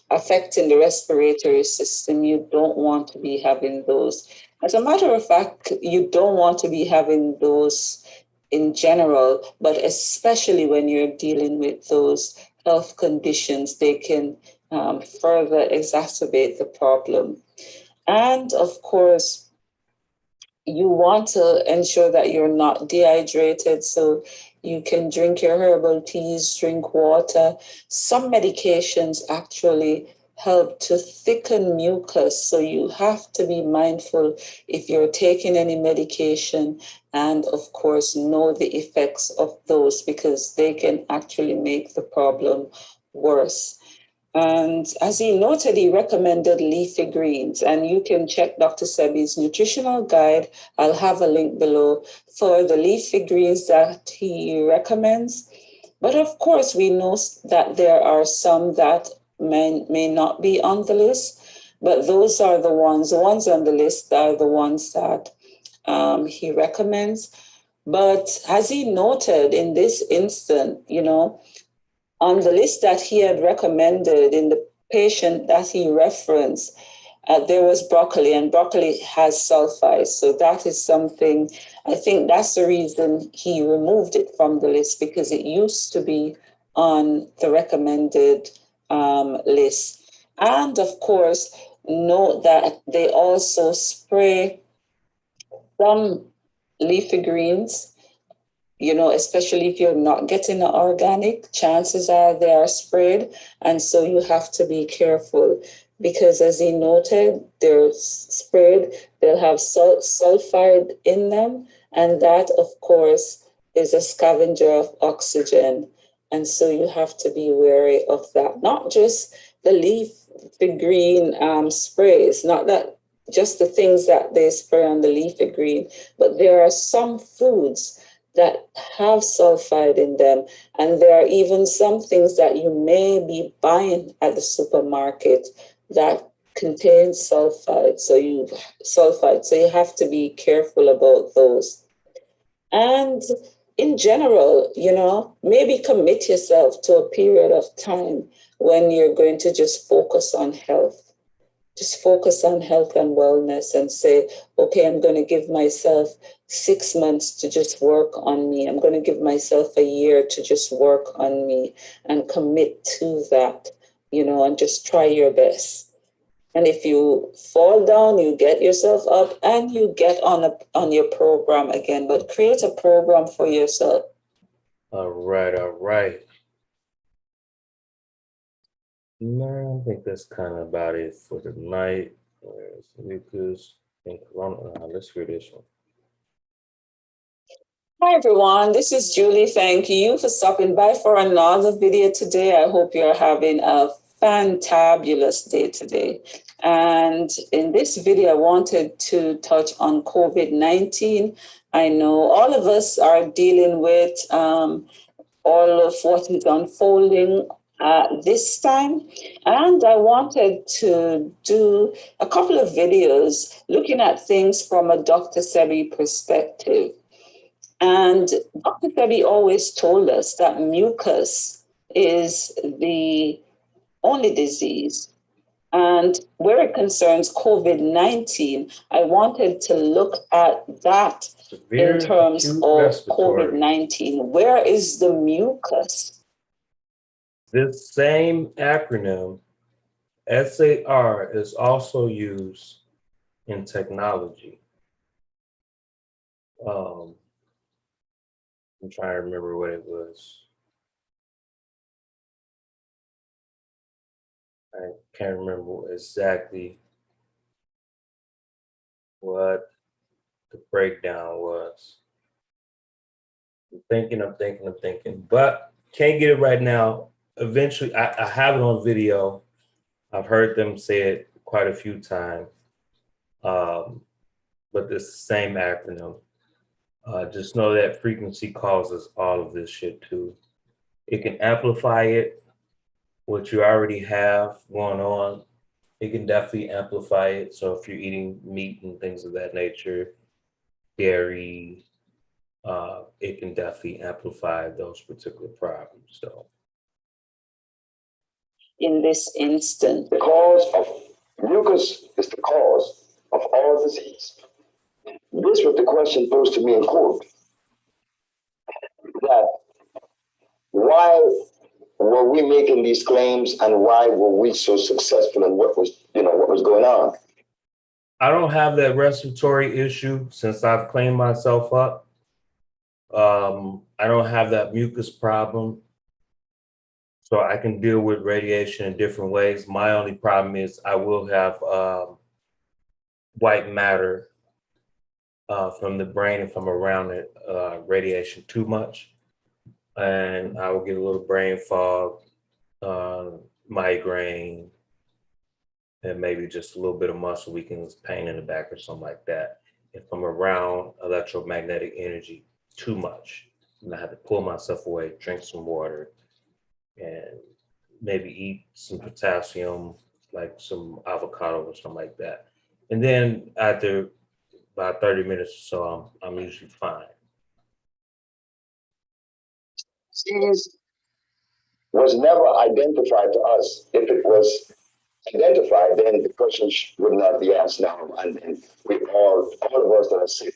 Speaker 4: affecting the respiratory system, you don't want to be having those. As a matter of fact, you don't want to be having those in general, but especially when you're dealing with those health conditions, they can further exacerbate the problem. And of course, you want to ensure that you're not dehydrated, so you can drink your herbal teas, drink water. Some medications actually help to thicken mucus, so you have to be mindful if you're taking any medication, and of course know the effects of those, because they can actually make the problem worse. And as he noted, he recommended leafy greens, and you can check Dr. Sebi's nutritional guide. I'll have a link below for the leafy greens that he recommends. But of course, we know that there are some that may not be on the list, but those are the ones on the list are the ones that he recommends. But as he noted in this instant, on the list that he had recommended in the patient that he referenced, there was broccoli, and broccoli has sulfites. So that is something, I think that's the reason he removed it from the list, because it used to be on the recommended list. And of course, note that they also spray some leafy greens, especially if you're not getting the organic, chances are they are sprayed. And so you have to be careful, because as he noted, they're sprayed, they'll have sulfide in them. And that, of course, is a scavenger of oxygen. And so you have to be wary of that. Not just the leafy green sprays, not that just the things that they spray on the leafy green, but there are some foods that have sulfide in them. And there are even some things that you may be buying at the supermarket that contains sulfite, so you have to be careful about those. And in general, maybe commit yourself to a period of time when you're going to just focus on health. Just focus on health and wellness and say, okay, I'm going to give myself 6 months to just work on me. I'm going to give myself a year to just work on me and commit to that, and just try your best. And if you fall down, you get yourself up and you get on your program again, but create a program for yourself.
Speaker 2: All right. No, I think that's kind of about it for tonight. Where's Lucas and Corona? Let's hear this one.
Speaker 4: Hi, everyone. This is Julie. Thank you for stopping by for another video today. I hope you're having a fantabulous day today. And in this video, I wanted to touch on COVID-19. I know all of us are dealing with all of what is unfolding this time. And I wanted to do a couple of videos looking at things from a Dr. Sebi perspective. And Dr. Sebi always told us that mucus is the only disease. And where it concerns COVID-19, I wanted to look at that in terms of COVID-19. Where is the mucus?
Speaker 2: This same acronym, SAR, is also used in technology. I'm trying to remember what it was. I can't remember exactly what the breakdown was. I'm thinking, but can't get it right now. Eventually, I have it on video. I've heard them say it quite a few times, but it's the same acronym. Just know that frequency causes all of this shit too. It can amplify it, what you already have going on. It can definitely amplify it. So if you're eating meat and things of that nature, dairy, it can definitely amplify those particular problems. So
Speaker 4: in this instance,
Speaker 5: The cause of mucus is the cause of all disease. This was the question posed to me in court. That why were we making these claims and why were we so successful in what was going on?
Speaker 2: I don't have that respiratory issue since I've cleaned myself up. I don't have that mucus problem. So I can deal with radiation in different ways. My only problem is I will have white matter from the brain if I'm around it, radiation too much. And I will get a little brain fog, migraine, and maybe just a little bit of muscle weakness, pain in the back or something like that. If I'm around electromagnetic energy too much, and I have to pull myself away, drink some water, and maybe eat some potassium, like some avocado or something like that. And then after about 30 minutes or so, I'm usually fine.
Speaker 5: Disease was never identified to us. If it was identified, then the question would not be asked now, and we all of us that are sick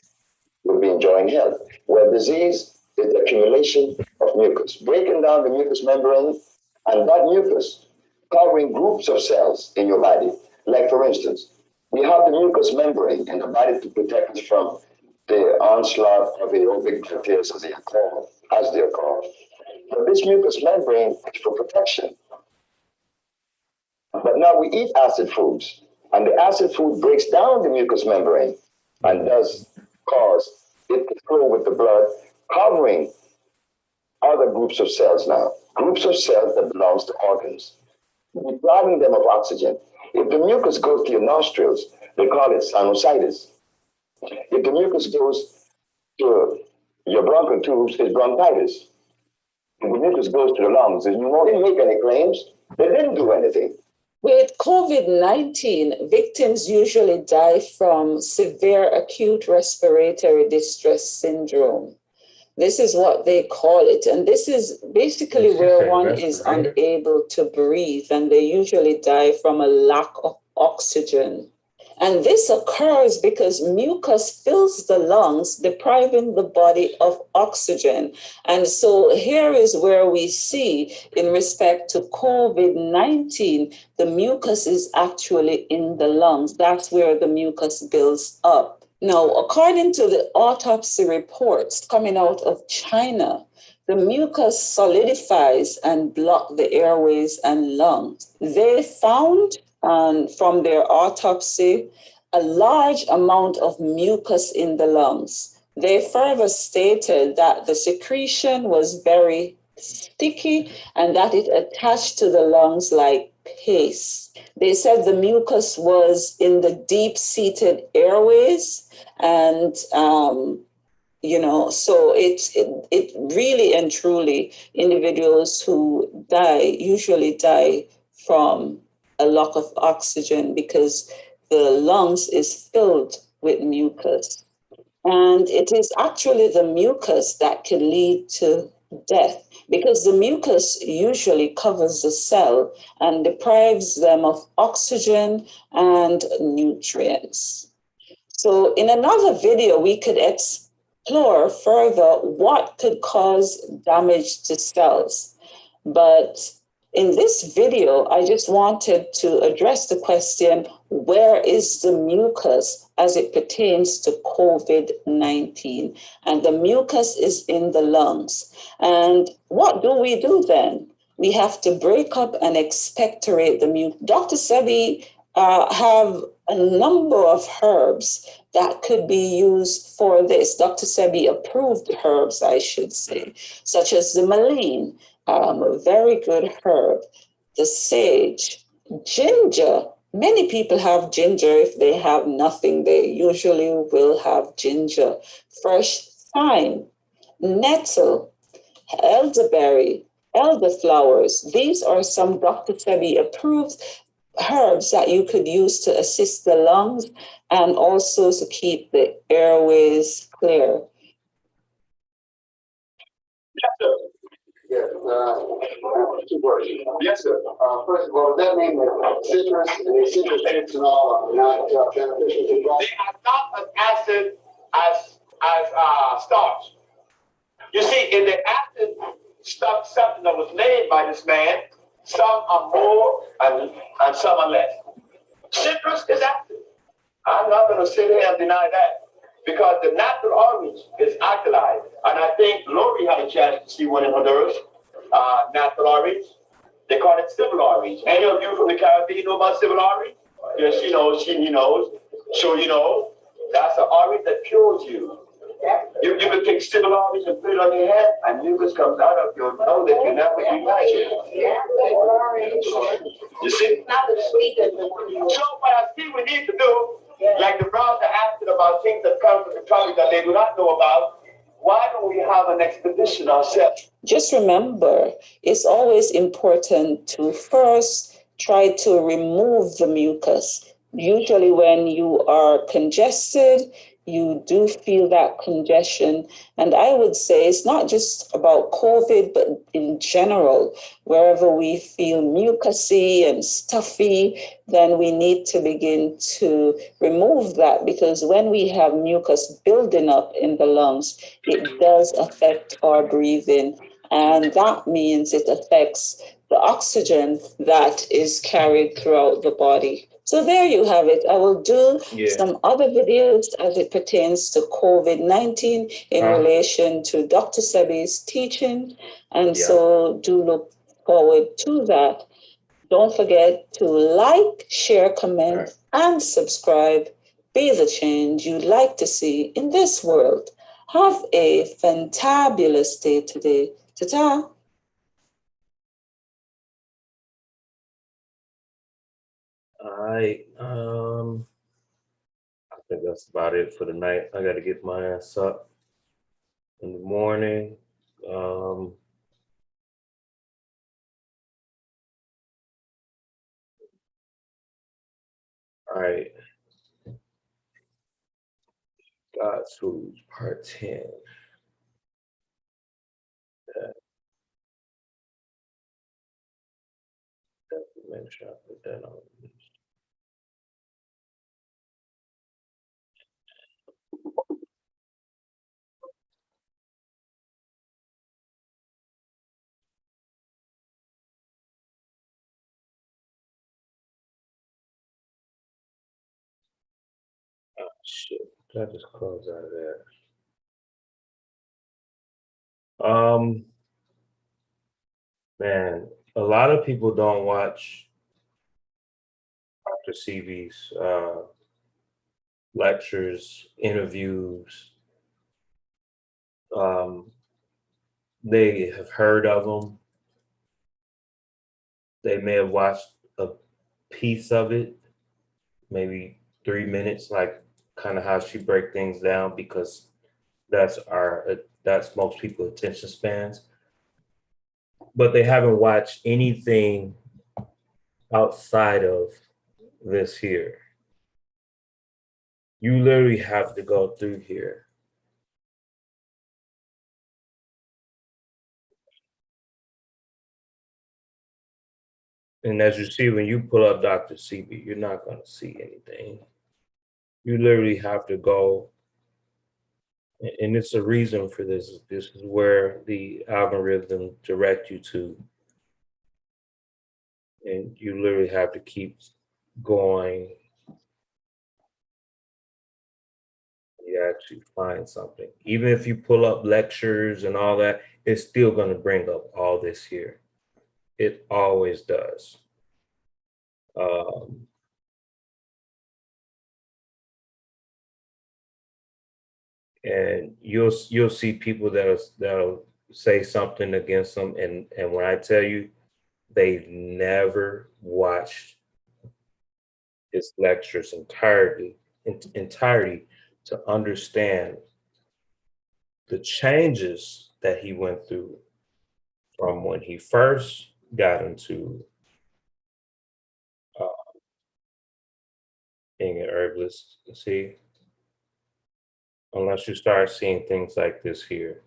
Speaker 5: would be enjoying health. Where disease is the accumulation of mucus, breaking down the mucous membrane, and that mucus covering groups of cells in your body. Like for instance, we have the mucous membrane in the body to protect us from the onslaught of aerobic bacteria, as they are called. But this mucous membrane is for protection. But now we eat acid foods, and the acid food breaks down the mucous membrane and does cause it to flow with the blood, covering other groups of cells now, groups of cells that belongs to organs, depriving them of oxygen. If the mucus goes to your nostrils, they call it sinusitis. If the mucus goes to your bronchial tubes, it's bronchitis. If the mucus goes to the lungs, and you won't make any claims, they didn't do anything.
Speaker 4: With COVID-19, victims usually die from severe acute respiratory distress syndrome. This is what they call it. And this is basically where one is unable to breathe, and they usually die from a lack of oxygen. And this occurs because mucus fills the lungs, depriving the body of oxygen. And so here is where we see, in respect to COVID-19, the mucus is actually in the lungs. That's where the mucus builds up. Now, according to the autopsy reports coming out of China, the mucus solidifies and blocks the airways and lungs. They found from their autopsy a large amount of mucus in the lungs. They further stated that the secretion was very sticky and that it attached to the lungs like paste. They said the mucus was in the deep-seated airways, and so it really and truly, individuals who die usually die from a lack of oxygen because the lungs is filled with mucus. And it is actually the mucus that can lead to death, because the mucus usually covers the cell and deprives them of oxygen and nutrients. So in another video, we could explore further what could cause damage to cells. But in this video, I just wanted to address the question, where is the mucus as it pertains to COVID-19? And the mucus is in the lungs. And what do we do then? We have to break up and expectorate the mucus. Dr. Sebi have a number of herbs that could be used for this. Dr. Sebi approved herbs, I should say, such as the mullein, a very good herb, the sage, ginger. Many people have ginger. If they have nothing, they usually will have ginger. Fresh thyme, nettle, elderberry, elderflowers. These are some Dr. Sebi approved herbs that you could use to assist the lungs and also to keep the airways clear.
Speaker 5: Yes, sir. Yes, two words. Yes, sir. First of all, does that mean that citrus and citrus fruits and all are not beneficial to the body? They are not as acid as starch. You see, in the acid stuff, something that was made by this man, some are more and some are less. Citrus is active. I'm not going to sit here and deny that, because the natural orange is alkaline. And I think Lori had a chance to see one in Honduras, natural orange. They call it civil orange. Any of you from the Caribbean know about civil orange? Yes, she knows, he knows. So you know, that's an orange that cures you. You can take civil orange and put it on your head, and mucus comes out of your nose that you never imagined. You see? So what I see we need to do, like the browser asked about things that come from the tropics that they do not know about, why don't we have an expedition ourselves?
Speaker 4: Just remember, it's always important to first try to remove the mucus. Usually when you are congested, you do feel that congestion. And I would say it's not just about COVID, but in general, wherever we feel mucusy and stuffy, then we need to begin to remove that, because when we have mucus building up in the lungs, it does affect our breathing. And that means it affects the oxygen that is carried throughout the body. So there you have it. I will do some other videos as it pertains to COVID-19 in relation to Dr. Sebi's teaching. And so do look forward to that. Don't forget to like, share, comment, and subscribe. Be the change you'd like to see in this world. Have a fantabulous day today. Ta-ta.
Speaker 2: All right. I think that's about it for the night. I got to get my ass up in the morning. All right. God's Foods, Part 10. Make sure I put that on. Oh, shit. Did I just close out of that? Man, a lot of people don't watch Dr. Sebi's lectures, interviews. They have heard of them. They may have watched a piece of it, maybe 3 minutes, like kind of how she break things down, because that's most people's attention spans. But they haven't watched anything outside of this here. You literally have to go through here. And as you see, when you pull up Dr. Sebi, you're not going to see anything. You literally have to go, and it's a reason for this. This is where the algorithm direct you to. And you literally have to keep going. You actually find something. Even if you pull up lectures and all that, it's still going to bring up all this here. It always does. And you'll see people that'll say something against them, and when I tell you, they've never watched his lectures entirety to understand the changes that he went through from when he first got into being an herbalist. See, unless you start seeing things like this here,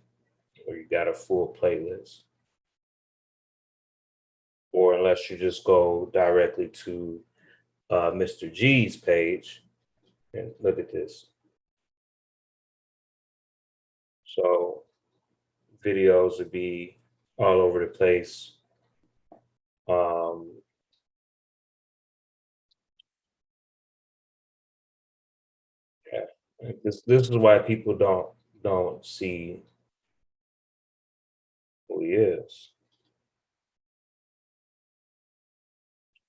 Speaker 2: where you got a full playlist, or unless you just go directly to Mr. G's page and look at this. So videos would be all over the place. Yeah. This is why people don't see who he is.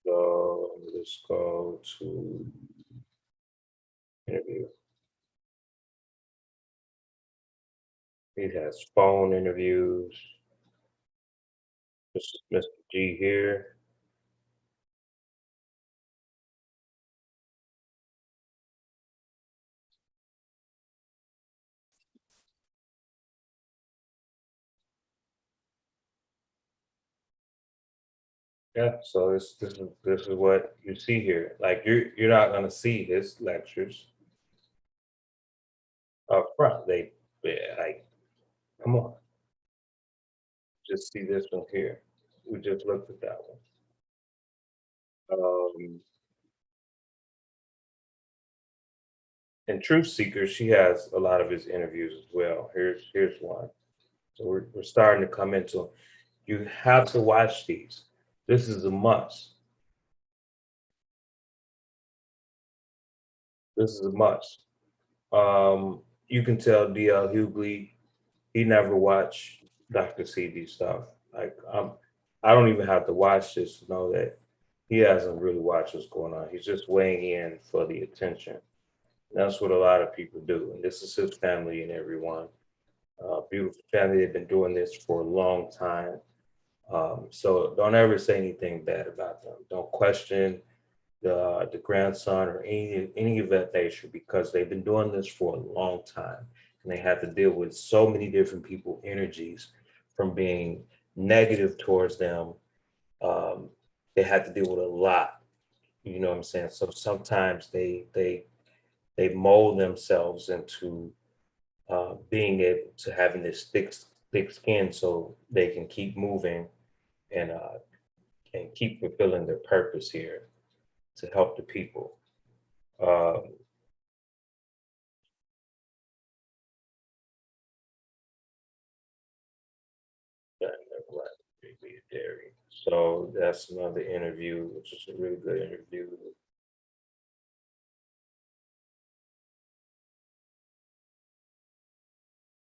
Speaker 2: So let's go to interview. He has phone interviews. This is Mr. G here. Yeah, so this is what you see here. Like you're not gonna see his lectures up front. They like, come on, just see this one here. We just looked at that one. And Truth Seeker, she has a lot of his interviews as well. Here's one. So we're starting to come into them. You have to watch these. This is a must. This is a must. You can tell D.L. Hughley, he never watched Dr. Sebi stuff. Like I don't even have to watch this to know that he hasn't really watched what's going on. He's just weighing in for the attention. And that's what a lot of people do. And this is his family and everyone. Beautiful family. They've been doing this for a long time. So don't ever say anything bad about them. Don't question the grandson or any of that nature, because they've been doing this for a long time, and they have to deal with so many different people energies from being negative towards them. They had to deal with a lot. You know what I'm saying? So sometimes they mold themselves into being able to having this thick skin so they can keep moving and keep fulfilling their purpose here to help the people. Dairy. So that's another interview, which is a really good interview.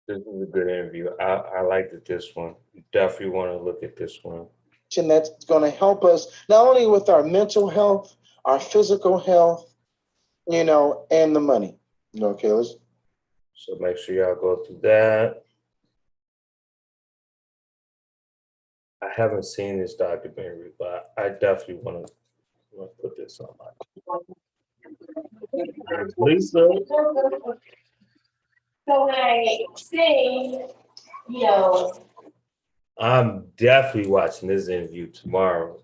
Speaker 2: This is a good interview. I liked this one. You definitely want to look at this one.
Speaker 7: That's going to help us not only with our mental health, our physical health, and the money. Okay,
Speaker 2: so make sure y'all go through that. I haven't seen this documentary, but I definitely want to put this on my Lisa.
Speaker 6: So when I say,
Speaker 2: I'm definitely watching this interview tomorrow.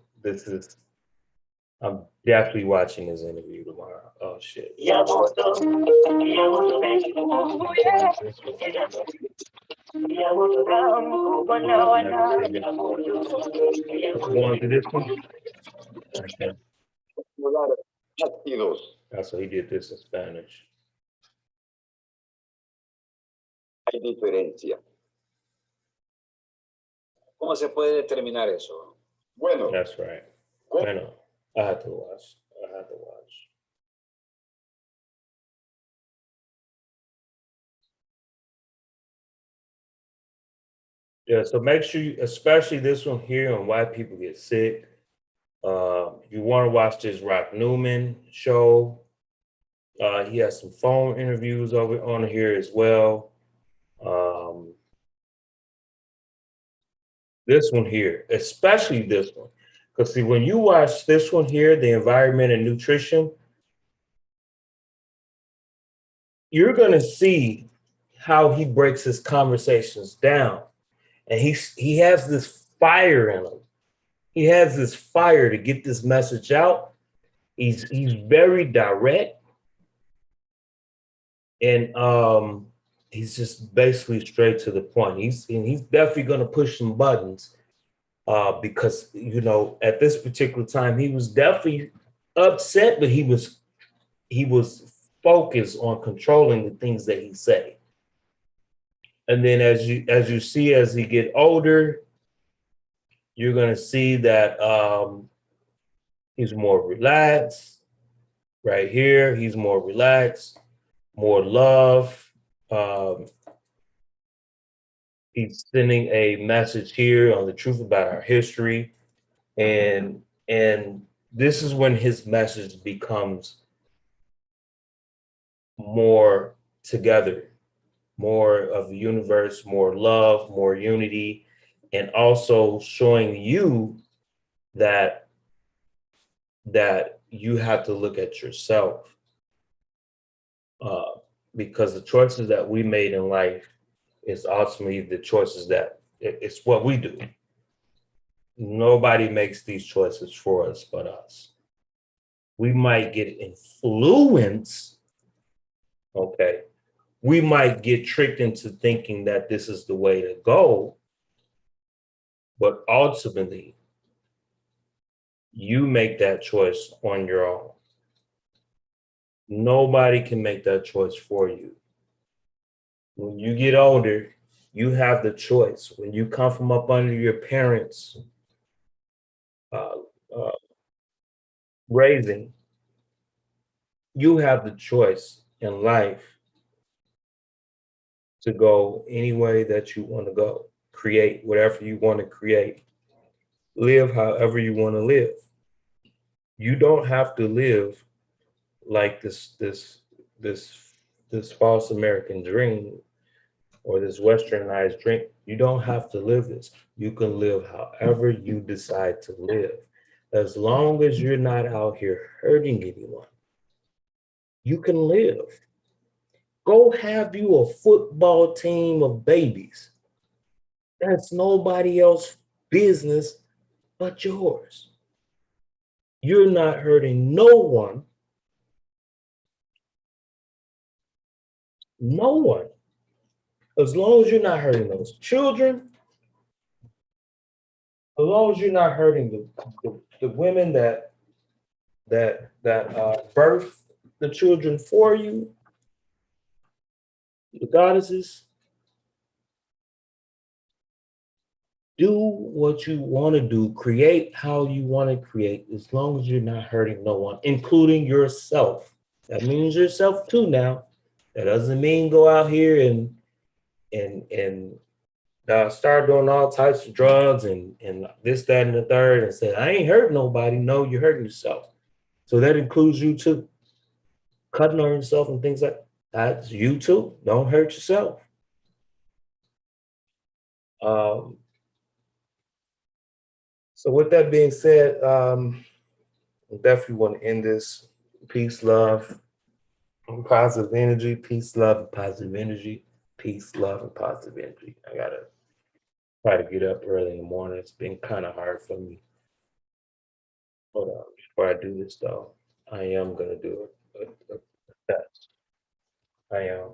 Speaker 2: I'm definitely watching this interview tomorrow. Oh shit. Going to this one? Okay. So he did this in Spanish.
Speaker 8: Hay diferencia. ¿Cómo se puede determinar eso? Bueno.
Speaker 2: That's right. Bueno. I had to watch. Yeah, so make sure you, especially this one here on why people get sick. You want to watch this Rock Newman show. He has some phone interviews over on here as well. This one here, especially this one. Because see, when you watch this one here, the environment and nutrition, you're going to see how he breaks his conversations down. And he has this fire in him. He has this fire to get this message out. He's very direct. And he's just basically straight to the point. He's definitely going to push some buttons because, at this particular time, he was definitely upset, but he was focused on controlling the things that he said. And then as you see, as he get older, you're going to see that he's more relaxed. Right here, he's more relaxed, more love. He's sending a message here on the truth about our history. And this is when his message becomes more together, more of the universe, more love, more unity, and also showing you that you have to look at yourself because the choices that we made in life is ultimately the choices that it's what we do. Nobody makes these choices for us but us. We might get influenced, okay? We might get tricked into thinking that this is the way to go, but ultimately, you make that choice on your own. Nobody can make that choice for you. When you get older, you have the choice. When you come from up under your parents' raising, you have the choice in life to go any way that you want to go, create whatever you want to create, live however you want to live. You don't have to live like this false American dream or this westernized dream. You don't have to live this. You can live however you decide to live. As long as you're not out here hurting anyone, you can live. Go have you a football team of babies. That's nobody else's business but yours. you're not hurting no one. No one. As long as you're not hurting those children, as long as you're not hurting the women that birth the children for you, the goddesses, do what you want to do, create how you want to create, as long as you're not hurting no one, including yourself. That means yourself too now. That doesn't mean go out here and start doing all types of drugs and this, that, and the third, and say, I ain't hurt nobody. No, you're hurting yourself. So that includes you too. Cutting on yourself and things like that's you too. Don't hurt yourself. So with that being said, I definitely want to end this. Peace, love, and positive energy. Peace, love, and positive energy. Peace, love, and positive energy. I gotta try to get up early in the morning. It's been kind of hard for me. Hold on, before I do this though, I am gonna do a test. I am.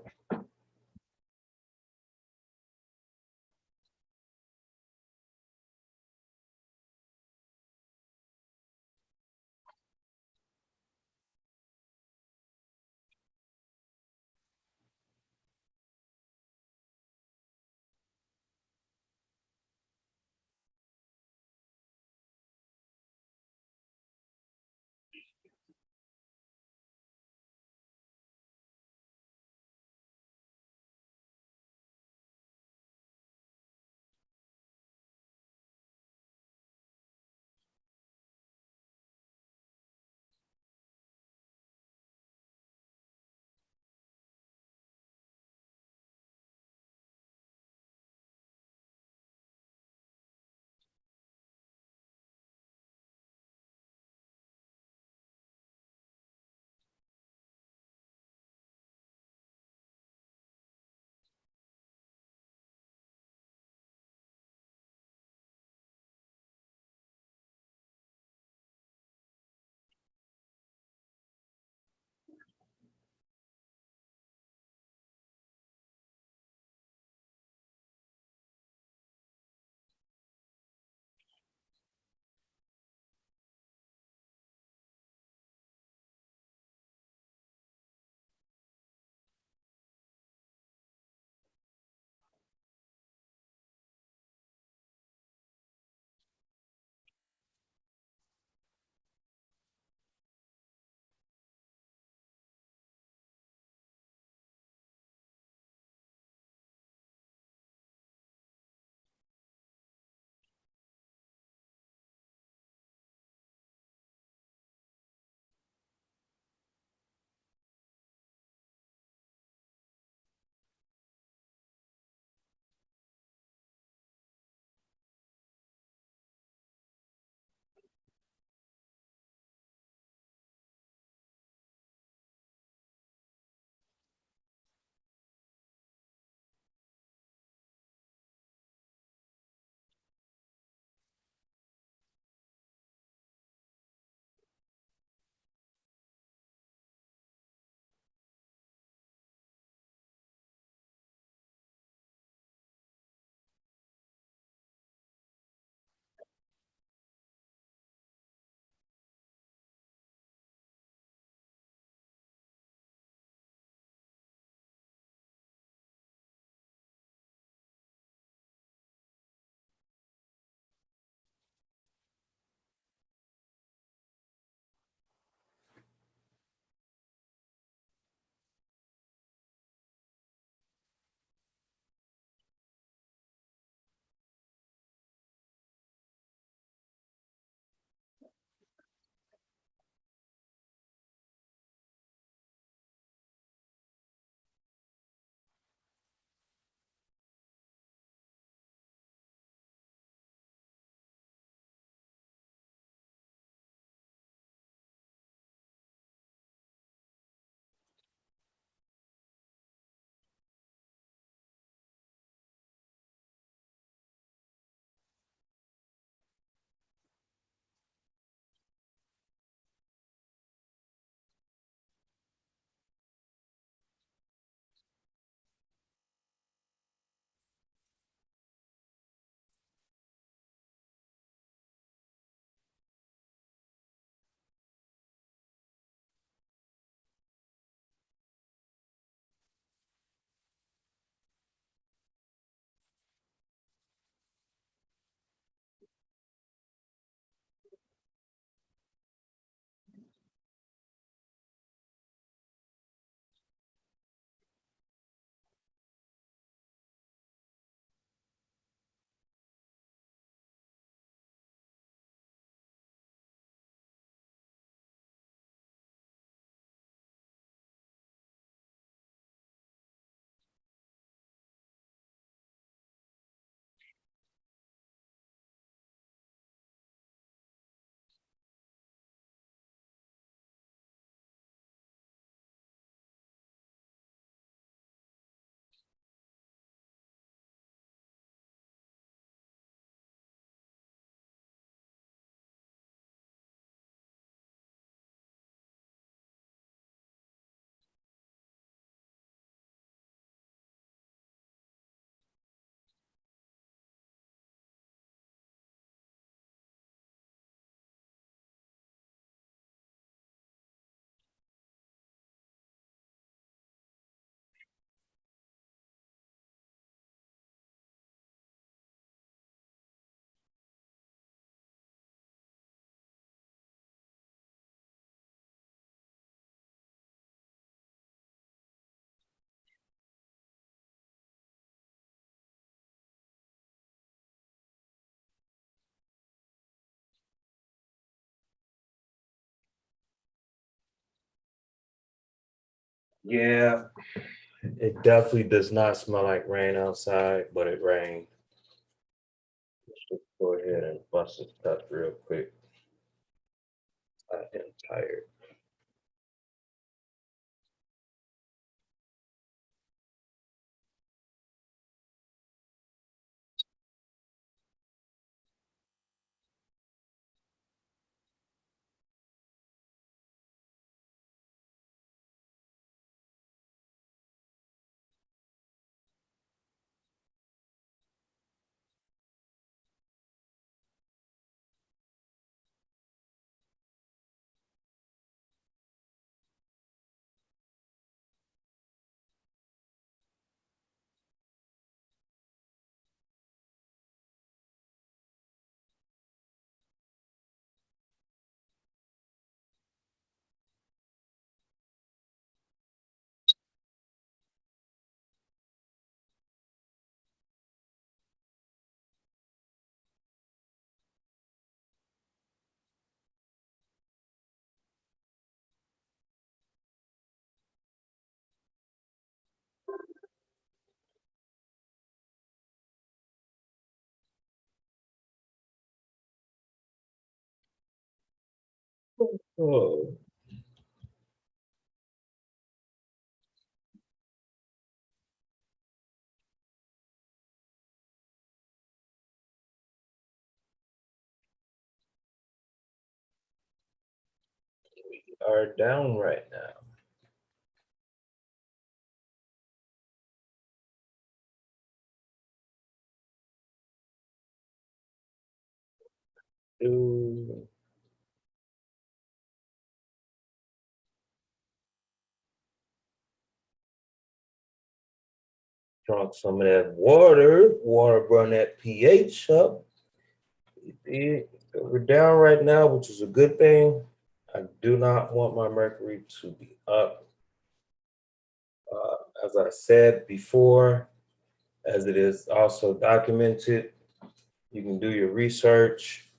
Speaker 2: Yeah, it definitely does not smell like rain outside, but it rained. Let's just go ahead and bust this stuff real quick. I am tired. Oh. We are down right now. Ooh. Drunk some of that water. Water burn that pH up. We're down right now, which is a good thing. I do not want my mercury to be up. As I said before, as it is also documented, you can do your research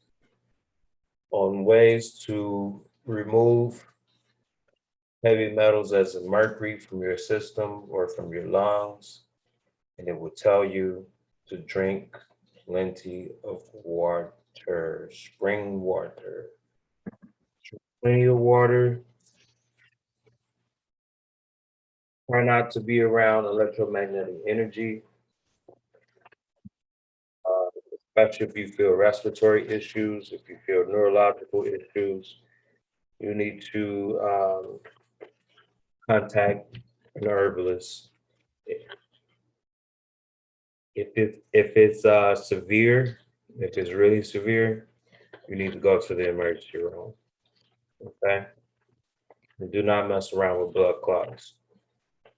Speaker 2: on ways to remove heavy metals as in mercury from your system or from your lungs. And it will tell you to drink plenty of water, spring water. Drink plenty of water. Try not to be around electromagnetic energy, especially if you feel respiratory issues, if you feel neurological issues. You need to contact an herbalist. If it's severe, if it's really severe, you need to go to the emergency room. Okay? And do not mess around with blood clots.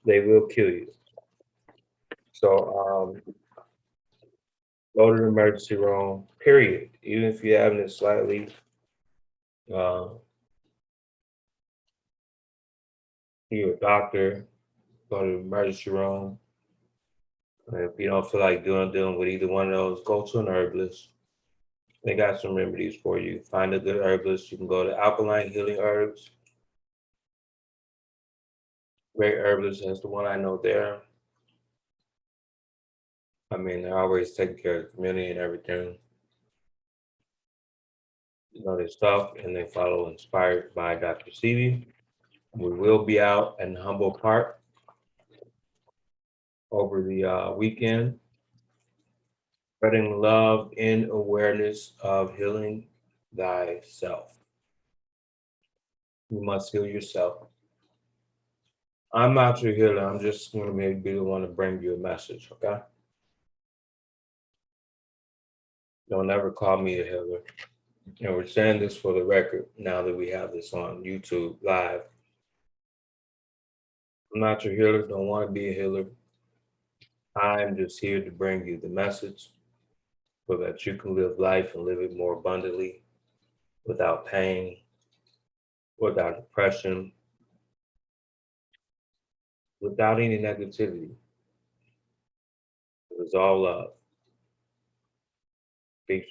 Speaker 2: They will kill you. So go to the emergency room, period. Even if you're having it slightly see your doctor, go to the emergency room. And if you don't feel like dealing with either one of those, go to an herbalist. They got some remedies for you. Find a good herbalist. You can go to Alkaline Healing Herbs. Great herbalist. That's the one I know there. I mean, they're always taking care of the community and everything. You know their stuff, and they follow Inspired by Dr. Sebi. We will be out in Humboldt Park over the weekend, spreading love and awareness of healing thyself. You must heal yourself. I'm not your healer. I'm just going to be the one to bring you a message, okay? Don't ever call me a healer. And we're saying this for the record now that we have this on YouTube live. I'm not your healer. Don't want to be a healer. I'm just here to bring you the message so that you can live life and live it more abundantly without pain, without depression, without any negativity. It was all love. Peace.